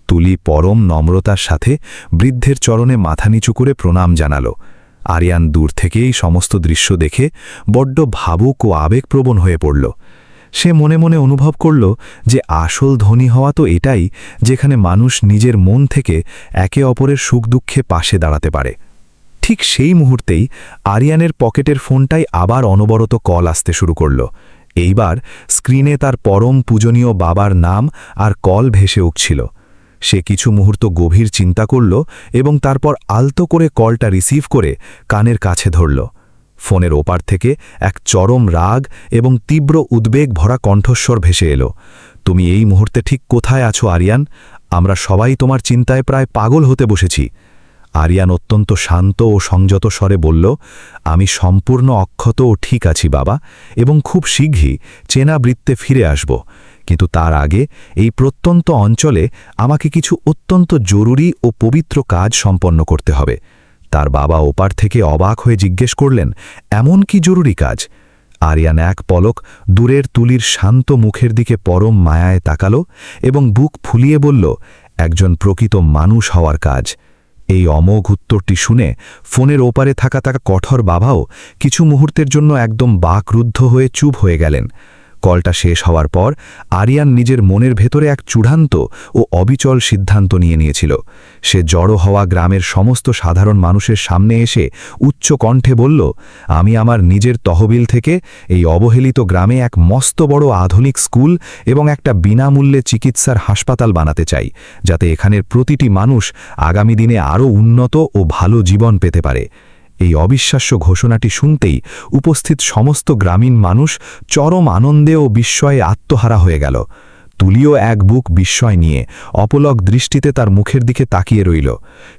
তুলি পরম নম্রতার সাথে বৃদ্ধের চরণে মাথা নিচু করে প্রণাম জানাল। আরিয়ান দূর থেকে এই সমস্ত দৃশ্য দেখে বড্ড ভাবুক ও আবেগপ্রবণ হয়ে পড়ল। সে মনে মনে অনুভব করল যে আসল ধনী হওয়া তো এটাই, যেখানে মানুষ নিজের মন থেকে একে অপরের সুখ দুঃখে পাশে দাঁড়াতে পারে। ঠিক সেই মুহূর্তেই আরিয়ানের পকেটের ফোনটাই আবার অনবরত কল আসতে শুরু করল। এইবার স্ক্রিনে তার পরম পূজনীয় বাবার নাম আর কল ভেসে উঠছিল। সে কিছু মুহূর্ত গভীর চিন্তা করল এবং তারপর আলতো করে কলটা রিসিভ করে কানের কাছে ধরল। ফোনের ওপার থেকে এক চরম রাগ এবং তীব্র উদ্বেগ ভরা কণ্ঠস্বর ভেসে এলো। তুমি এই মুহূর্তে ঠিক কোথায় আছো আরিয়ান? আমরা সবাই তোমার চিন্তায় প্রায় পাগল হতে বসেছি। আরিয়ান অত্যন্ত শান্ত ও সংযত স্বরে বলল, আমি সম্পূর্ণ অক্ষত ও ঠিক আছি বাবা, এবং খুব শীঘ্রই চেনা বৃত্তে ফিরে আসব। কিন্তু তার আগে এই প্রত্যন্ত অঞ্চলে আমাকে কিছু অত্যন্ত জরুরি ও পবিত্র কাজ সম্পন্ন করতে হবে। তার বাবা ওপার থেকে অবাক হয়ে জিজ্ঞেস করলেন, এমন কি জরুরি কাজ? আরিয়ান এক পলক দূরের তুলির শান্ত মুখের দিকে পরম মায়ায় তাকাল এবং বুক ফুলিয়ে বলল, একজন প্রকৃত মানুষ হওয়ার কাজ। এই অমোঘ উত্তরটি শুনে ফোনের ওপারে থাকা কঠোর বাবাও কিছু মুহূর্তের জন্য একদম বাকরুদ্ধ হয়ে চুপ হয়ে গেলেন। কলটা শেষ হওয়ার পর আরিয়ান নিজের মনের ভেতরে এক চূড়ান্ত ও অবিচল সিদ্ধান্ত নিয়েছিল। সে জড়ো হওয়া গ্রামের সমস্ত সাধারণ মানুষের সামনে এসে উচ্চ কণ্ঠে বলল, আমি আমার নিজের তহবিল থেকে এই অবহেলিত গ্রামে এক মস্ত বড় আধুনিক স্কুল এবং একটা বিনামূল্যে চিকিৎসার হাসপাতাল বানাতে চাই, যাতে এখানের প্রতিটি মানুষ আগামী দিনে আরও উন্নত ও ভালো জীবন পেতে পারে। এই অবিশ্বাস্য ঘোষণাটি শুনতেই উপস্থিত সমস্ত গ্রামীণ মানুষ চরম আনন্দে ও বিস্ময়ে আত্মহারা হয়ে গেল। তুলিও এক বুক বিস্ময় নিয়ে অপলক দৃষ্টিতে তার মুখের দিকে তাকিয়ে রইল।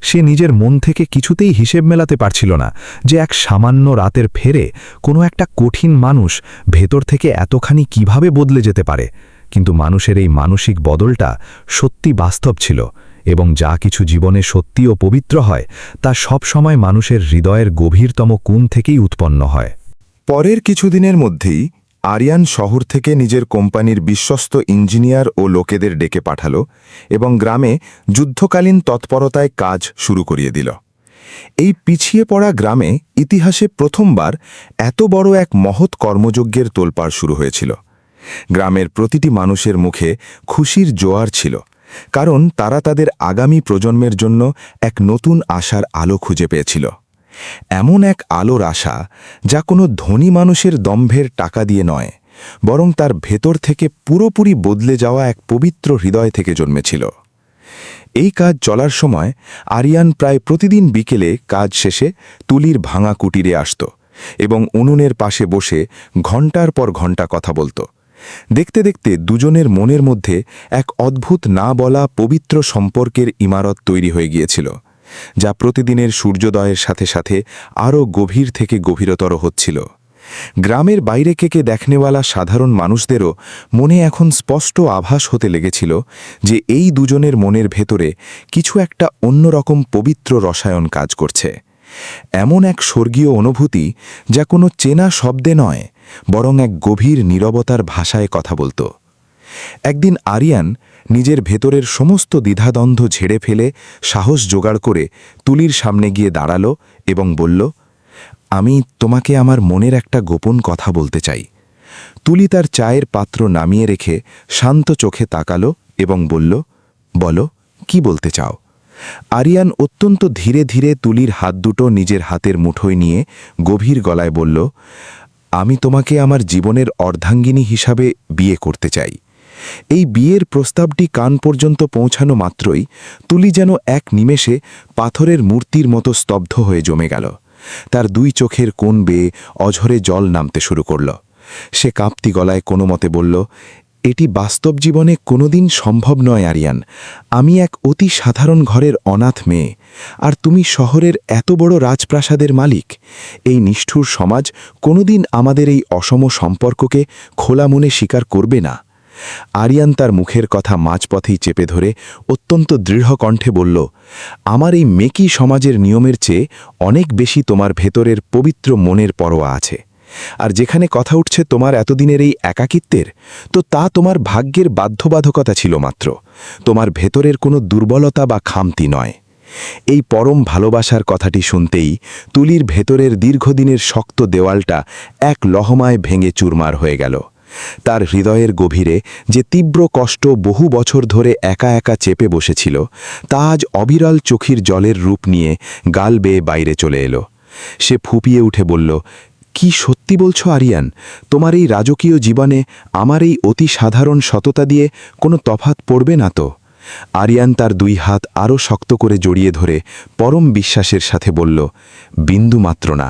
সে নিজের মন থেকে কিছুতেই হিসেব মেলাতে পারছিল না যে এক সামান্য রাতের ফেরে কোনো একটা কঠিন মানুষ ভেতর থেকে এতখানি কিভাবে বদলে যেতে পারে। কিন্তু মানুষের এই মানসিক বদলটা সত্যি বাস্তব ছিল, এবং যা কিছু জীবনে সত্যি ও পবিত্র হয় তা সব সময় মানুষের হৃদয়ের গভীরতম কোণ থেকেই উৎপন্ন হয়। পরের কিছুদিনের মধ্যেই আরিয়ান শহর থেকে নিজের কোম্পানির বিশ্বস্ত ইঞ্জিনিয়ার ও লোকেদের ডেকে পাঠাল এবং গ্রামে যুদ্ধকালীন তৎপরতায় কাজ শুরু করিয়ে দিল। এই পিছিয়ে পড়া গ্রামে ইতিহাসে প্রথমবার এত বড় এক মহৎ কর্মযজ্ঞের তোলপাড় শুরু হয়েছিল। গ্রামের প্রতিটি মানুষের মুখে খুশির জোয়ার ছিল, কারণ তারা তাদের আগামী প্রজন্মের জন্য এক নতুন আশার আলো খুঁজে পেয়েছিল। এমন এক আলোর আশা যা কোনো ধনী মানুষের দম্ভের টাকা দিয়ে নয়, বরং তার ভেতর থেকে পুরোপুরি বদলে যাওয়া এক পবিত্র হৃদয় থেকে জন্মেছিল। এই কাজ চলার সময় আরিয়ান প্রায় প্রতিদিন বিকেলে কাজ শেষে তুলির ভাঙা কুটিরে আসত এবং উনুনের পাশে বসে ঘণ্টার পর ঘণ্টা কথা বলত। দেখতে দেখতে দুজনের মনের মধ্যে এক অদ্ভুত না বলা পবিত্র সম্পর্কের ইমারত তৈরি হয়ে গিয়েছিল, যা প্রতিদিনের সূর্যোদয়ের সাথে সাথে আরও গভীর থেকে গভীরতর হচ্ছিল। গ্রামের বাইরে থেকে দেখনেওয়ালা সাধারণ মানুষদেরও মনে এখন স্পষ্ট আভাস হতে লেগেছিল যে এই দুজনের মনের ভেতরে কিছু একটা অন্যরকম পবিত্র রসায়ন কাজ করছে। এমন এক স্বর্গীয় অনুভূতি যা কোনো চেনা শব্দে নয়, বরং এক গভীর নীরবতার ভাষায় কথা বলত। একদিন আরিয়ান নিজের ভেতরের সমস্ত দ্বিধাদ্বন্দ্ব ঝেড়ে ফেলে সাহস জোগাড় করে তুলির সামনে গিয়ে দাঁড়াল এবং বলল, আমি তোমাকে আমার মনের একটা গোপন কথা বলতে চাই। তুলি তার চায়ের পাত্র নামিয়ে রেখে শান্ত চোখে তাকাল এবং বলল, বলো, কি বলতে চাও? আরিয়ান অত্যন্ত ধীরে ধীরে তুলির হাত দুটো নিজের হাতের মুঠোয় নিয়ে গভীর গলায় বলল, আমি তোমাকে আমার জীবনের অর্ধাঙ্গিনী হিসাবে বিয়ে করতে চাই। এই বিয়ের প্রস্তাবটি কান পর্যন্ত পৌঁছানো মাত্রই তুলি যেন এক নিমেষে পাথরের মূর্তির মতো স্তব্ধ হয়ে জমে গেল। তার দুই চোখের কোণ বেয়ে অঝরে জল নামতে শুরু করল। সে কাঁপতি গলায় কোনো মতে বলল, এটি বাস্তব জীবনে কোনোদিন সম্ভব নয় আরিয়ান। আমি এক অতি সাধারণ ঘরের অনাথ মেয়ে, আর তুমি শহরের এত বড় রাজপ্রাসাদের মালিক। এই নিষ্ঠুর সমাজ কোনোদিন আমাদের এই অসম সম্পর্ককে খোলা মনে স্বীকার করবে না। আরিয়ান তার মুখের কথা মাঝপথেই চেপে ধরে অত্যন্ত দৃঢ় কণ্ঠে বলল, আমার এই মেকি সমাজের নিয়মের চেয়ে অনেক বেশি তোমার ভেতরের পবিত্র মনের পরোয়া আছে। আর যেখানে কথা উঠছে তোমার এতদিনের এই একাকিত্বের, তো তা তোমার ভাগ্যের বাধ্যবাধকতা ছিল মাত্র, তোমার ভেতরের কোনো দুর্বলতা বা খামতি নয়। এই পরম ভালোবাসার কথাটি শুনতেই তুলির ভেতরের দীর্ঘদিনের শক্ত দেওয়ালটা এক লহমায় ভেঙে চুরমার হয়ে গেল। তার হৃদয়ের গভীরে যে তীব্র কষ্ট বহু বছর ধরে একা একা চেপে বসেছিল, তা আজ অবিরল চোখের জলের রূপ নিয়ে গাল বেয়ে বাইরে চলে এলো। সে ফুপিয়ে উঠে বলল, কি সত্যি বলছো আরিয়ান? তোমার এই রাজকীয় জীবনে আমার এই অতি সাধারণ সততা দিয়ে কোনো তফাৎ পড়বে না তো? আরিয়ান তার দুই হাত আরও শক্ত করে জড়িয়ে ধরে পরম বিশ্বাসের সাথে বলল, বিন্দুমাত্র না।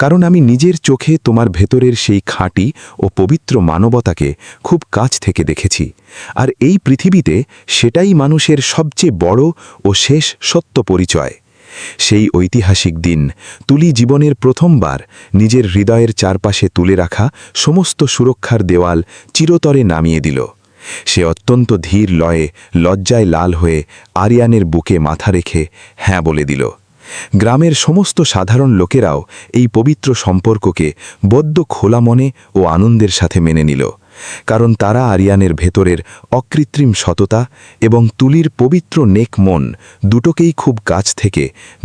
কারণ আমি নিজের চোখে তোমার ভেতরের সেই খাঁটি ও পবিত্র মানবতাকে খুব কাছ থেকে দেখেছি, আর এই পৃথিবীতে সেটাই মানুষের সবচেয়ে বড় ও শেষ সত্য পরিচয়। সেই ঐতিহাসিক দিন তুলি জীবনের প্রথমবার নিজের হৃদয়ের চারপাশে তুলে রাখা সমস্ত সুরক্ষার দেওয়াল চিরতরে নামিয়ে দিল। সে অত্যন্ত ধীর লয়ে লজ্জায় লাল হয়ে আরিয়ানের বুকে মাথা রেখে হ্যাঁ বলে দিল। গ্রামের সমস্ত সাধারণ লোকেরাও এই পবিত্র সম্পর্ককে বদ্ধ খোলা মনে ও আনন্দের সাথে মেনে নিল, কারণ তারা আরিয়ানের ভেতরের অকৃত্রিম সততা এবং তুলির পবিত্র নেক মন দুটোকেই খুব কাছ থেকে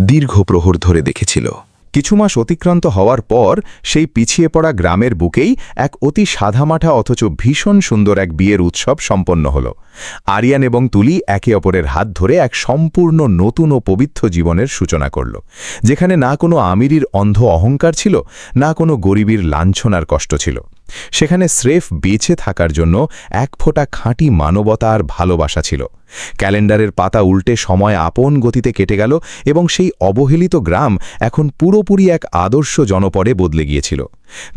দীর্ঘ প্রহর ধরে দেখেছিল। কিছু মাস অতিক্রান্ত হওয়ার পর সেই পিছিয়ে পড়া গ্রামের বুকেই এক অতি সাদামাটা অথচ ভীষণ সুন্দর এক বিয়ের উৎসব সম্পন্ন হল। আরিয়ান এবং তুলি একে অপরের হাত ধরে এক সম্পূর্ণ নতুন ও পবিত্র জীবনের সূচনা করল, যেখানে না কোনো আমিরির অন্ধ অহংকার ছিল, না কোনো গরিবীর লাঞ্ছনার কষ্ট ছিল। সেখানে স্রেফ বেঁচে থাকার জন্য এক ফোঁটা খাঁটি মানবতা আর ভালোবাসা ছিল। ক্যালেন্ডারের পাতা উল্টে সময় আপন গতিতে কেটে গেল এবং সেই অবহেলিত গ্রাম এখন পুরোপুরি এক আদর্শ জনপদে বদলে গিয়েছিল।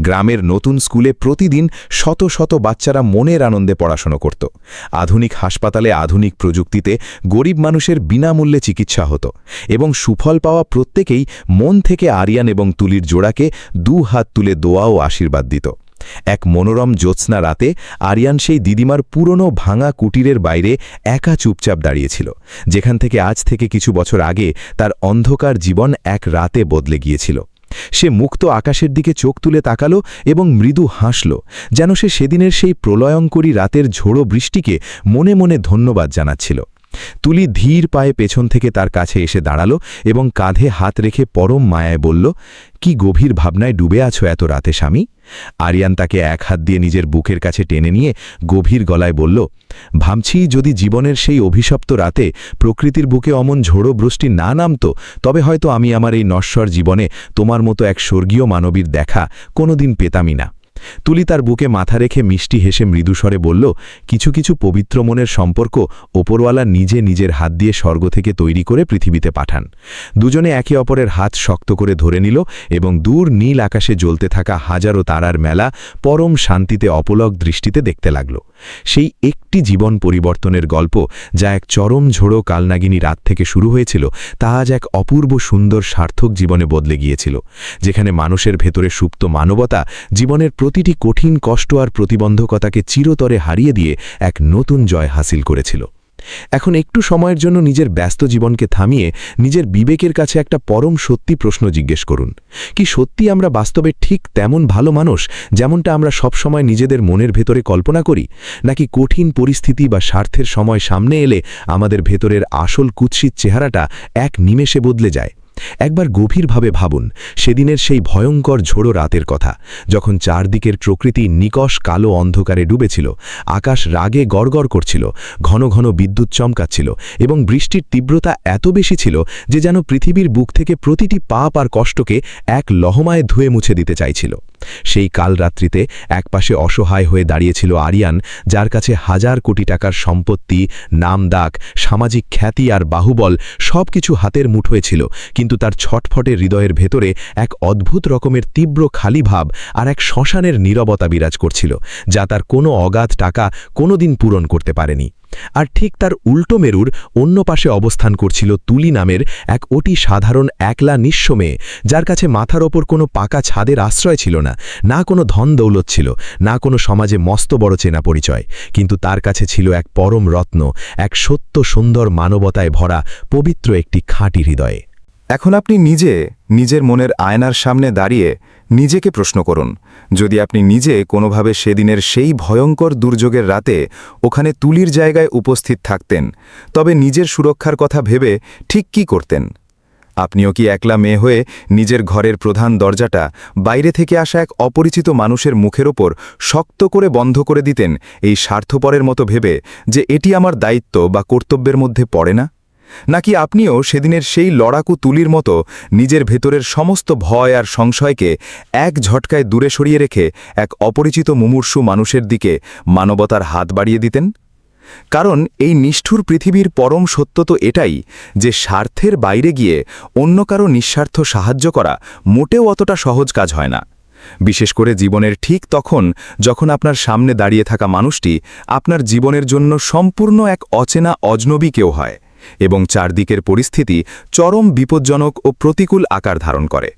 গ্রামের নতুন স্কুলে প্রতিদিন শত শত বাচ্চারা মনের আনন্দে পড়াশোনা করত। আধুনিক হাসপাতালে আধুনিক প্রযুক্তিতে গরিব মানুষের বিনামূল্যে চিকিৎসা হতো এবং সুফল পাওয়া প্রত্যেকেই মন থেকে আরিয়ান এবং তুলির জোড়াকে দু হাত তুলে দোয়া ও আশীর্বাদ দিত। এক মনোরম জ্যোৎস্না রাতে আরিয়ান সেই দিদিমার পুরনো ভাঙা কুটিরের বাইরে একা চুপচাপ দাঁড়িয়েছিল, যেখান থেকে আজ থেকে কিছু বছর আগে তার অন্ধকার জীবন এক রাতে বদলে গিয়েছিল। সে মুক্ত আকাশের দিকে চোখ তুলে তাকালো এবং মৃদু হাসল, যেন সে সেদিনের সেই প্রলয়ঙ্করী রাতের ঝোড়ো বৃষ্টিকে মনে মনে ধন্যবাদ জানাচ্ছিল। তুলি ধীর পায়ে পেছন থেকে তার কাছে এসে দাঁড়ালো এবং কাঁধে হাত রেখে পরম মায়ায় বলল, কি গভীর ভাবনায় ডুবে আছো এত রাতে স্বামী? আরিয়ান তাকে এক হাত দিয়ে নিজের বুকের কাছে টেনে নিয়ে গভীর গলায় বলল, ভাবছি যদি জীবনের সেই অভিশপ্ত রাতে প্রকৃতির বুকে অমন ঝোড়ো বৃষ্টি না নামত, তবে হয়তো আমি আমার এই নশ্বর জীবনে তোমার মতো এক স্বর্গীয় মানবীর দেখা কোনোদিন পেতামই না। তুলি তার বুকে মাথা রেখে মিষ্টি হেসে মৃদুস্বরে বলল, কিছু কিছু পবিত্র মনের সম্পর্ক ওপরওয়ালা নিজে নিজের হাত দিয়ে স্বর্গ থেকে তৈরি করে পৃথিবীতে পাঠান। দুজনে একে অপরের হাত শক্ত করে ধরে নিল এবং দূর নীল আকাশে জ্বলতে থাকা হাজারো তারার মেলা পরম শান্তিতে অপলক দৃষ্টিতে দেখতে লাগল। সেই একটি জীবন পরিবর্তনের গল্প, যা এক চরম ঝোড়ো কালনাগিনী রাত থেকে শুরু হয়েছিল, তা আজ এক অপূর্ব সুন্দর সার্থক জীবনে বদলে গিয়েছিল, যেখানে মানুষের ভেতরে সুপ্ত মানবতা জীবনের প্রতিটি কঠিন কষ্ট আর প্রতিবন্ধকতাকে চিরতরে হারিয়ে দিয়ে এক নতুন জয় হাসিল করেছিল। এখন একটু সময়ের জন্য নিজের ব্যস্ত জীবনকে থামিয়ে নিজের বিবেকের কাছে একটা পরম সত্যি প্রশ্ন জিজ্ঞেস করুন, কি সত্যি আমরা বাস্তবে ঠিক তেমন ভালো মানুষ যেমনটা আমরা সবসময় নিজেদের মনের ভেতরে কল্পনা করি, নাকি কঠিন পরিস্থিতি বা স্বার্থের সময় সামনে এলে আমাদের ভেতরের আসল কুৎসিত চেহারাটা এক নিমেষে বদলে যায়? একবার গভীরভাবে ভাবুন সেদিনের সেই ভয়ঙ্কর ঝোড়ো রাতের কথা, যখন চারদিকের প্রকৃতি নিকষ কালো অন্ধকারে ডুবেছিল, আকাশ রাগে গড়গড় করছিল, ঘন ঘন বিদ্যুৎ চমকাচ্ছিল এবং বৃষ্টির তীব্রতা এত বেশি ছিল যে যেন পৃথিবীর বুক থেকে প্রতিটি পাপ আর কষ্টকে এক লহমায় ধুয়ে মুছে দিতে চাইছিল। সেই কাল রাত্রিতে একপাশে অসহায় হয়ে দাঁড়িয়েছিল আরিয়ান, যার কাছে হাজার কোটি টাকার সম্পত্তি, নামডাক, সামাজিক খ্যাতি আর বাহুবল সবকিছু হাতের মুঠোয় ছিল, কিন্তু কিন্তু তার ছটফটে হৃদয়ের ভেতরে এক অদ্ভুত রকমের তীব্র খালি ভাব আর এক শ্মশানের নীরবতা বিরাজ করছিল, যা তার কোনো অগাধ টাকা কোনোদিন পূরণ করতে পারেনি। আর ঠিক তার উল্টো মেরুর অন্য পাশে অবস্থান করছিল তুলি নামের এক অতি সাধারণ একলা নিঃস্ব মেয়ে, যার কাছে মাথার ওপর কোনো পাকা ছাদের আশ্রয় ছিল না, না কোনো ধন দৌলত ছিল, না কোনো সমাজে মস্ত বড় চেনা পরিচয়, কিন্তু তার কাছে ছিল এক পরম রত্ন, এক সত্য সুন্দর মানবতায় ভরা পবিত্র একটি খাঁটি হৃদয়ে। এখন আপনি নিজের মনের আয়নার সামনে দাঁড়িয়ে নিজেকে প্রশ্ন করুন, যদি আপনি নিজে কোনোভাবে সেদিনের সেই ভয়ঙ্কর দুর্যোগের রাতে ওখানে তুলির জায়গায় উপস্থিত থাকতেন, তবে নিজের সুরক্ষার কথা ভেবে ঠিক কী করতেন? আপনিও কি একলা মেয়ে হয়ে নিজের ঘরের প্রধান দরজাটা বাইরে থেকে আসা এক অপরিচিত মানুষের মুখের ওপর শক্ত করে বন্ধ করে দিতেন, এই স্বার্থপরের মতো ভেবে যে এটি আমার দায়িত্ব বা কর্তব্যের মধ্যে পড়ে না? নাকি আপনিও সেদিনের সেই লড়াকু তুলির মতো নিজের ভেতরের সমস্ত ভয় আর সংশয়কে এক ঝটকায় দূরে সরিয়ে রেখে এক অপরিচিত মুমূর্ষু মানুষের দিকে মানবতার হাত বাড়িয়ে দিতেন? কারণ এই নিষ্ঠুর পৃথিবীর পরম সত্য তো এটাই যে স্বার্থের বাইরে গিয়ে অন্য কারো নিঃস্বার্থ সাহায্য করা মোটেও অতটা সহজ কাজ হয় না, বিশেষ করে জীবনের ঠিক তখন যখন আপনার সামনে দাঁড়িয়ে থাকা মানুষটি আপনার জীবনের জন্য সম্পূর্ণ এক অচেনা অজনবী কেউ হয় এবং চারদিকের পরিস্থিতি চরম বিপজ্জনক ও প্রতিকূল আকার ধারণ করে।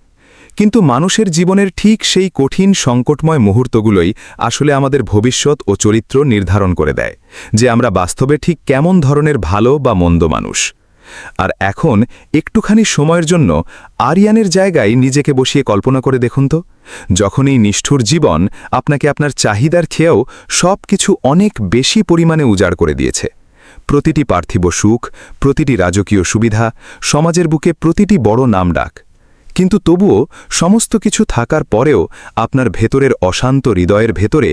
কিন্তু মানুষের জীবনের ঠিক সেই কঠিন সংকটময় মুহূর্তগুলোই আসলে আমাদের ভবিষ্যৎ ও চরিত্র নির্ধারণ করে দেয়, যে আমরা বাস্তবে ঠিক কেমন ধরনের ভালো বা মন্দ মানুষ। আর এখন একটুখানি সময়ের জন্য আরিয়ানের জায়গায় নিজেকে বসিয়ে কল্পনা করে দেখুন তো, যখন এই নিষ্ঠুর জীবন আপনাকে আপনার চাহিদার খেয়েও সব কিছু অনেক বেশি পরিমাণে উজাড় করে দিয়েছে। প্রতিটি পার্থিব সুখ, প্রতিটি রাজকীয় সুবিধা, সমাজের বুকে প্রতিটি বড় নামডাক, কিন্তু তবুও সমস্ত কিছু থাকার পরেও আপনার ভেতরের অশান্ত হৃদয়ের ভেতরে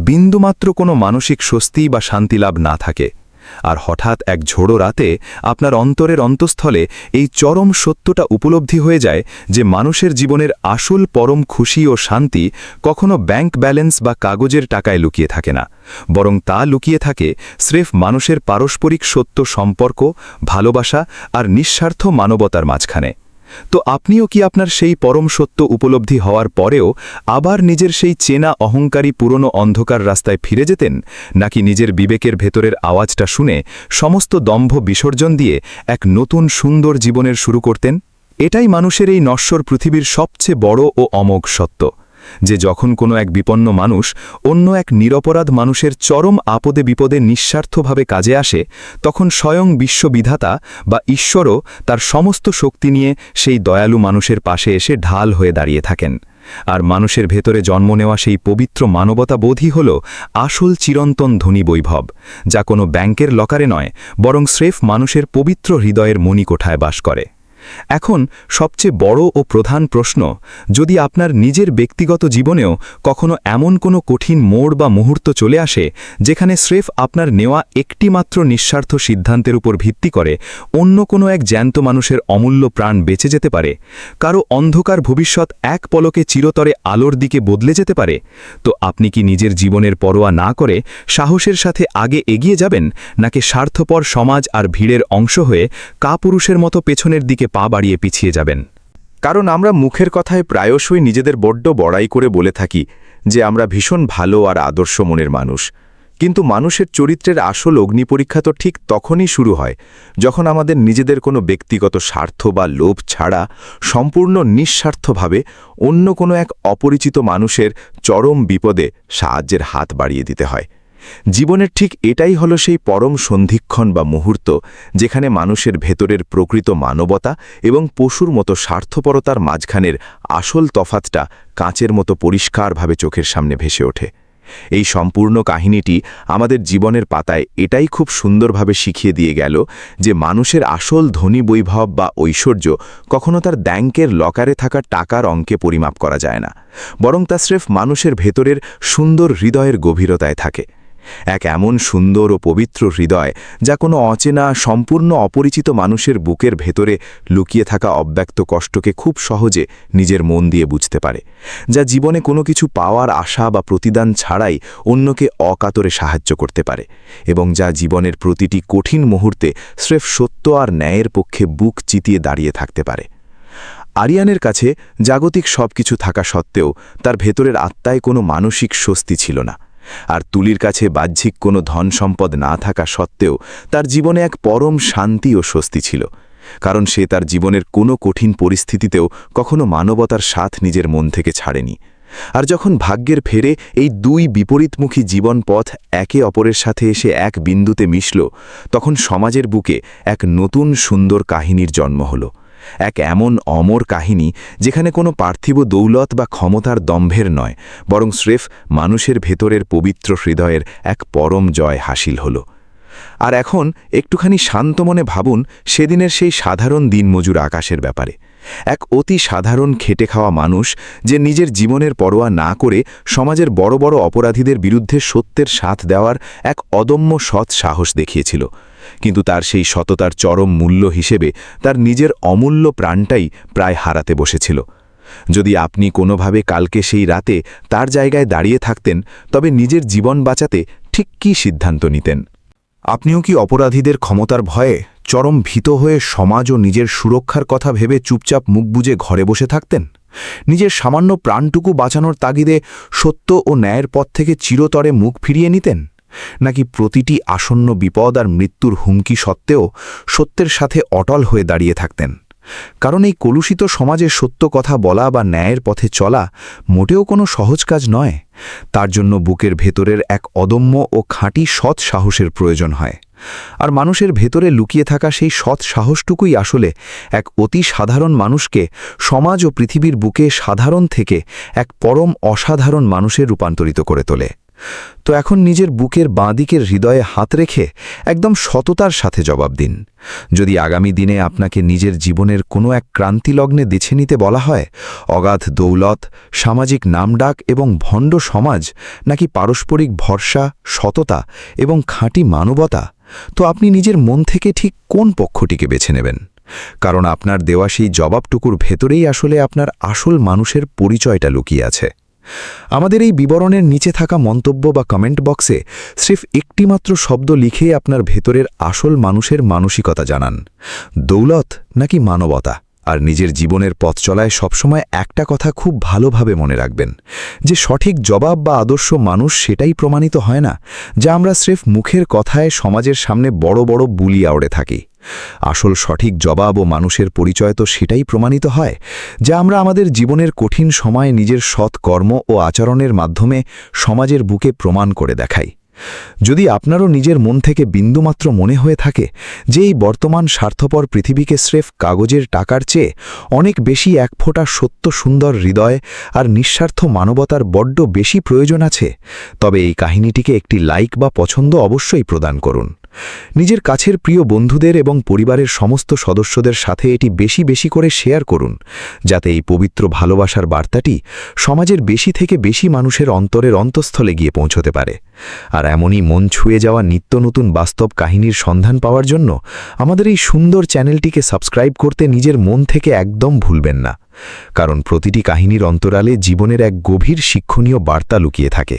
বিন্দুমাত্র কোনো মানসিক স্বস্তি বা শান্তিলাভ না থাকে। আর হঠাৎ এক ঝোড়ো রাতে আপনার অন্তরের অন্তঃস্থলে এই চরম সত্যটা উপলব্ধি হয়ে যায় যে মানুষের জীবনের আসল পরম খুশি ও শান্তি কখনো ব্যাংক ব্যালেন্স বা কাগজের টাকায় লুকিয়ে থাকে না, বরং তা লুকিয়ে থাকে স্রেফ মানুষের পারস্পরিক সত্য সম্পর্ক, ভালোবাসা আর নিঃস্বার্থ মানবতার মাঝখানে। তো আপনিও কি আপনার সেই পরম সত্য উপলব্ধি হওয়ার পরেও আবার নিজের সেই চেনা অহংকারী পুরনো অন্ধকার রাস্তায় ফিরে যেতেন, নাকি নিজের বিবেকের ভেতরের আওয়াজটা শুনে সমস্ত দম্ভ বিসর্জন দিয়ে এক নতুন সুন্দর জীবনের শুরু করতেন? এটাই মানুষের এই নশ্বর পৃথিবীর সবচেয়ে বড় ও অমোঘ সত্য, যে যখন কোনো এক বিপন্ন মানুষ অন্য এক নিরপরাধ মানুষের চরম আপদে বিপদে নিঃস্বার্থভাবে কাজে আসে, তখন স্বয়ং বিশ্ববিধাতা বা ঈশ্বরও তার সমস্ত শক্তি নিয়ে সেই দয়ালু মানুষের পাশে এসে ঢাল হয়ে দাঁড়িয়ে থাকেন। আর মানুষের ভেতরে জন্ম নেওয়া সেই পবিত্র মানবতাবোধই হল আসল চিরন্তন ধনী বৈভব, যা কোনো ব্যাংকের লকারে নয়, বরং স্রেফ মানুষের পবিত্র হৃদয়ের মণিকোঠায় বাস করে। এখন সবচেয়ে বড় ও প্রধান প্রশ্ন, যদি আপনার নিজের ব্যক্তিগত জীবনেও কখনো এমন কোনো কঠিন মোড় বা মুহূর্ত চলে আসে যেখানে স্রেফ আপনার নেওয়া একটিমাত্র নিঃস্বার্থ সিদ্ধান্তের উপর ভিত্তি করে অন্য কোনো এক জ্যান্ত মানুষের অমূল্য প্রাণ বেঁচে যেতে পারে, কারো অন্ধকার ভবিষ্যৎ এক পলকে চিরতরে আলোর দিকে বদলে যেতে পারে, তো আপনি কি নিজের জীবনের পরোয়া না করে সাহসের সাথে আগে এগিয়ে যাবেন, নাকি স্বার্থপর সমাজ আর ভিড়ের অংশ হয়ে কাপুরুষের মতো পেছনের দিকে পা বাড়িয়ে পিছিয়ে যাবেন? কারণ আমরা মুখের কথায় প্রায়শই নিজেদের বড্ড বড়াই করে বলে থাকি যে আমরা ভীষণ ভালো আর আদর্শ মনের মানুষ, কিন্তু মানুষের চরিত্রের আসল অগ্নিপরীক্ষা তো ঠিক তখনই শুরু হয় যখন আমাদের নিজেদের কোনো ব্যক্তিগত স্বার্থ বা লোভ ছাড়া সম্পূর্ণ নিঃস্বার্থভাবে অন্য কোনো এক অপরিচিত মানুষের চরম বিপদে সাহায্যের হাত বাড়িয়ে দিতে হয়। জীবনের ঠিক এটাই হলো সেই পরম সন্ধিক্ষণ বা মুহূর্ত যেখানে মানুষের ভেতরের প্রকৃত মানবতা এবং পশুর মতো স্বার্থপরতার মাঝখানের আসল তফাতটা কাঁচের মতো পরিষ্কারভাবে চোখের সামনে ভেসে ওঠে। এই সম্পূর্ণ কাহিনীটি আমাদের জীবনের পাতায় এটাই খুব সুন্দরভাবে শিখিয়ে দিয়ে গেল যে মানুষের আসল ধনী বৈভব বা ঐশ্বর্য কখনো তার ব্যাংকের লকারে থাকা টাকার অঙ্কে পরিমাপ করা যায় না, বরং তা স্রেফ মানুষের ভেতরের সুন্দর হৃদয়ের গভীরতায় থাকে। এক এমন সুন্দর ও পবিত্র হৃদয় যা কোনো অচেনা সম্পূর্ণ অপরিচিত মানুষের বুকের ভেতরে লুকিয়ে থাকা অব্যক্ত কষ্টকে খুব সহজে নিজের মন দিয়ে বুঝতে পারে, যা জীবনে কোনো কিছু পাওয়ার আশা বা প্রতিদান ছাড়াই অন্যকে অকাতরে সাহায্য করতে পারে, এবং যা জীবনের প্রতিটি কঠিন মুহূর্তে স্রেফ সত্য আর ন্যায়ের পক্ষে বুক চিতিয়ে দাঁড়িয়ে থাকতে পারে। আরিয়ানের কাছে জাগতিক সব কিছু থাকা সত্ত্বেও তার ভেতরের আত্মায় কোনো মানসিক স্বস্তি ছিল না, আর তুলির কাছে বাহ্যিক কোনো ধন সম্পদ না থাকা সত্ত্বেও তার জীবনে এক পরম শান্তি ও স্বস্তি ছিল, কারণ সে তার জীবনের কোনো কঠিন পরিস্থিতিতেও কখনো মানবতার সাথ নিজের মন থেকে ছাড়েনি। আর যখন ভাগ্যের ফেরে এই দুই বিপরীতমুখী জীবন পথ একে অপরের সাথে এসে এক বিন্দুতে মিশল, তখন সমাজের বুকে এক নতুন সুন্দর কাহিনীর জন্ম হল, এক এমন অমর কাহিনী যেখানে কোনো পার্থিব দৌলত বা ক্ষমতার দম্ভের নয়, বরং স্রেফ মানুষের ভেতরের পবিত্র হৃদয়ের এক পরম জয় হাসিল হল। আর এখন একটুখানি শান্ত মনে ভাবুন সেদিনের সেই সাধারণ দিনমজুর আকাশের ব্যাপারে। এক অতি সাধারণ খেটে খাওয়া মানুষ যে নিজের জীবনের পরোয়া না করে সমাজের বড় বড় অপরাধীদের বিরুদ্ধে সত্যের সাথ দেওয়ার এক অদম্য সৎ সাহস দেখিয়েছিল, কিন্তু তার সেই সততার চরম মূল্য হিসেবে তার নিজের অমূল্য প্রাণটাই প্রায় হারাতে বসেছিল। যদি আপনি কোনোভাবে কালকে সেই রাতে তার জায়গায় দাঁড়িয়ে থাকতেন, তবে নিজের জীবন বাঁচাতে ঠিক কী সিদ্ধান্ত নিতেন? আপনিও কি অপরাধীদের ক্ষমতার ভয়ে চরম ভীত হয়ে সমাজ ও নিজের সুরক্ষার কথা ভেবে চুপচাপ মুখ বুজে ঘরে বসে থাকতেন? নিজের সামান্য প্রাণটুকু বাঁচানোর তাগিদে সত্য ও ন্যায়ের পথ থেকে চিরতরে মুখ ফিরিয়ে নিতেন? নাকি প্রতিটি আসন্ন বিপদ আর মৃত্যুর হুমকি সত্ত্বেও সত্যের সাথে অটল হয়ে দাঁড়িয়ে থাকতেন? কারণ এই কলুষিত সমাজে সত্য কথা বলা বা ন্যায়ের পথে চলা মোটেও কোনো সহজ কাজ নয়। তার জন্য বুকের ভেতরের এক অদম্য ও খাঁটি সৎ সাহসের প্রয়োজন হয়। আর মানুষের ভেতরে লুকিয়ে থাকা সেই সৎ সাহসটুকুই আসলে এক অতি সাধারণ মানুষকে সমাজ ও পৃথিবীর বুকে সাধারণ থেকে এক পরম অসাধারণ মানুষে রূপান্তরিত করে তোলে। তো এখন নিজের বুকের বাঁদিকের হৃদয়ে হাত রেখে একদম সততার সাথে জবাব দিন। যদি আগামী দিনে আপনাকে নিজের জীবনের কোনো এক ক্রান্তিলগ্নে বেছে নিতে বলা হয়, অগাধ দৌলত, সামাজিক নামডাক এবং ভণ্ড সমাজ, নাকি পারস্পরিক ভরসা, সততা এবং খাঁটি মানবতা, তো আপনি নিজের মন থেকে ঠিক কোন পক্ষটিকে বেছে নেবেন? কারণ আপনার দেওয়া সেই জবাবটুকুর ভেতরেই আসলে আপনার আসল মানুষের পরিচয়টা লুকিয়ে আছে। আমাদের এই বিবরণের নিচে থাকা মন্তব্য বা কমেন্ট বক্সে সির্ফ একটিমাত্র শব্দ লিখে আপনার ভেতরের আসল মানুষের মানসিকতা জানান, দৌলত নাকি মানবতা। আর নিজের জীবনের পথ চলায় সবসময় একটা কথা খুব ভালোভাবে মনে রাখবেন, যে সঠিক জবাব বা আদর্শ মানুষ সেটাই প্রমাণিত হয় না যা আমরা স্রেফ মুখের কথায় সমাজের সামনে বড় বড় বুলি আওড়ে থাকি। আসল সঠিক জবাব ও মানুষের পরিচয় তো সেটাই প্রমাণিত হয় যা আমরা আমাদের জীবনের কঠিন সময়ে নিজের সৎ কর্ম ও আচরণের মাধ্যমে সমাজের বুকে প্রমাণ করে দেখাই। যদি আপনারও নিজের মন থেকে বিন্দুমাত্র মনে হয়ে থাকে যে এই বর্তমান স্বার্থপর পৃথিবীকে স্রেফ কাগজের টাকার চেয়ে অনেক বেশি এক ফোঁটা সত্য সুন্দর হৃদয় আর নিঃস্বার্থ মানবতার বড্ড বেশি প্রয়োজন আছে, তবে এই কাহিনীটিকে একটি লাইক বা পছন্দ অবশ্যই প্রদান করুন। নিজের কাছের প্রিয় বন্ধুদের এবং পরিবারের সমস্ত সদস্যদের সাথে এটি বেশি বেশি করে শেয়ার করুন, যাতে এই পবিত্র ভালোবাসার বার্তাটি সমাজের বেশি থেকে বেশি মানুষের অন্তরের অন্তঃস্থলে গিয়ে পৌঁছতে পারে। আর এমনই মন ছুঁয়ে যাওয়া নিত্য নতুন বাস্তব কাহিনীর সন্ধান পাওয়ার জন্য আমাদের এই সুন্দর চ্যানেলটিকে সাবস্ক্রাইব করতে নিজের মন থেকে একদম ভুলবেন না, কারণ প্রতিটি কাহিনীর অন্তরালে জীবনের এক গভীর শিক্ষণীয় বার্তা লুকিয়ে থাকে।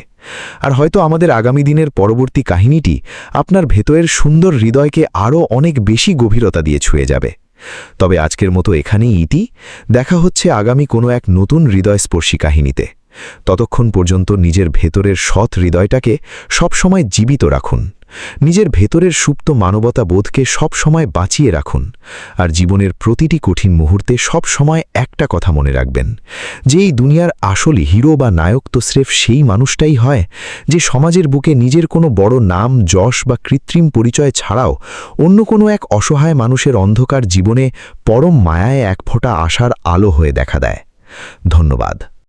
আর হয়তো আমাদের আগামী দিনের পরবর্তী কাহিনীটি আপনার ভেতরের সুন্দর হৃদয়কে আরও অনেক বেশি গভীরতা দিয়ে ছুঁয়ে যাবে। তবে আজকের মতো এখানেই ইতি। দেখা হচ্ছে আগামী কোনো এক নতুন হৃদয়স্পর্শী কাহিনীতে। ততক্ষণ পর্যন্ত নিজের ভেতরের সৎ হৃদয়টাকে সবসময় জীবিত রাখুন, নিজের ভেতরের সুপ্ত মানবতা বোধকে সবসময় বাঁচিয়ে রাখুন, আর জীবনের প্রতিটি কঠিন মুহূর্তে সবসময় একটা কথা মনে রাখবেন, যে এই দুনিয়ার আসল হিরো বা নায়ক তো স্রেফ সেই মানুষটাই হয় যে সমাজের বুকে নিজের কোনো বড় নাম, যশ বা কৃত্রিম পরিচয় ছাড়াও অন্য কোনো এক অসহায় মানুষের অন্ধকার জীবনে পরম মায়ায় এক ফোঁটা আশার আলো হয়ে দেখা দেয়। ধন্যবাদ।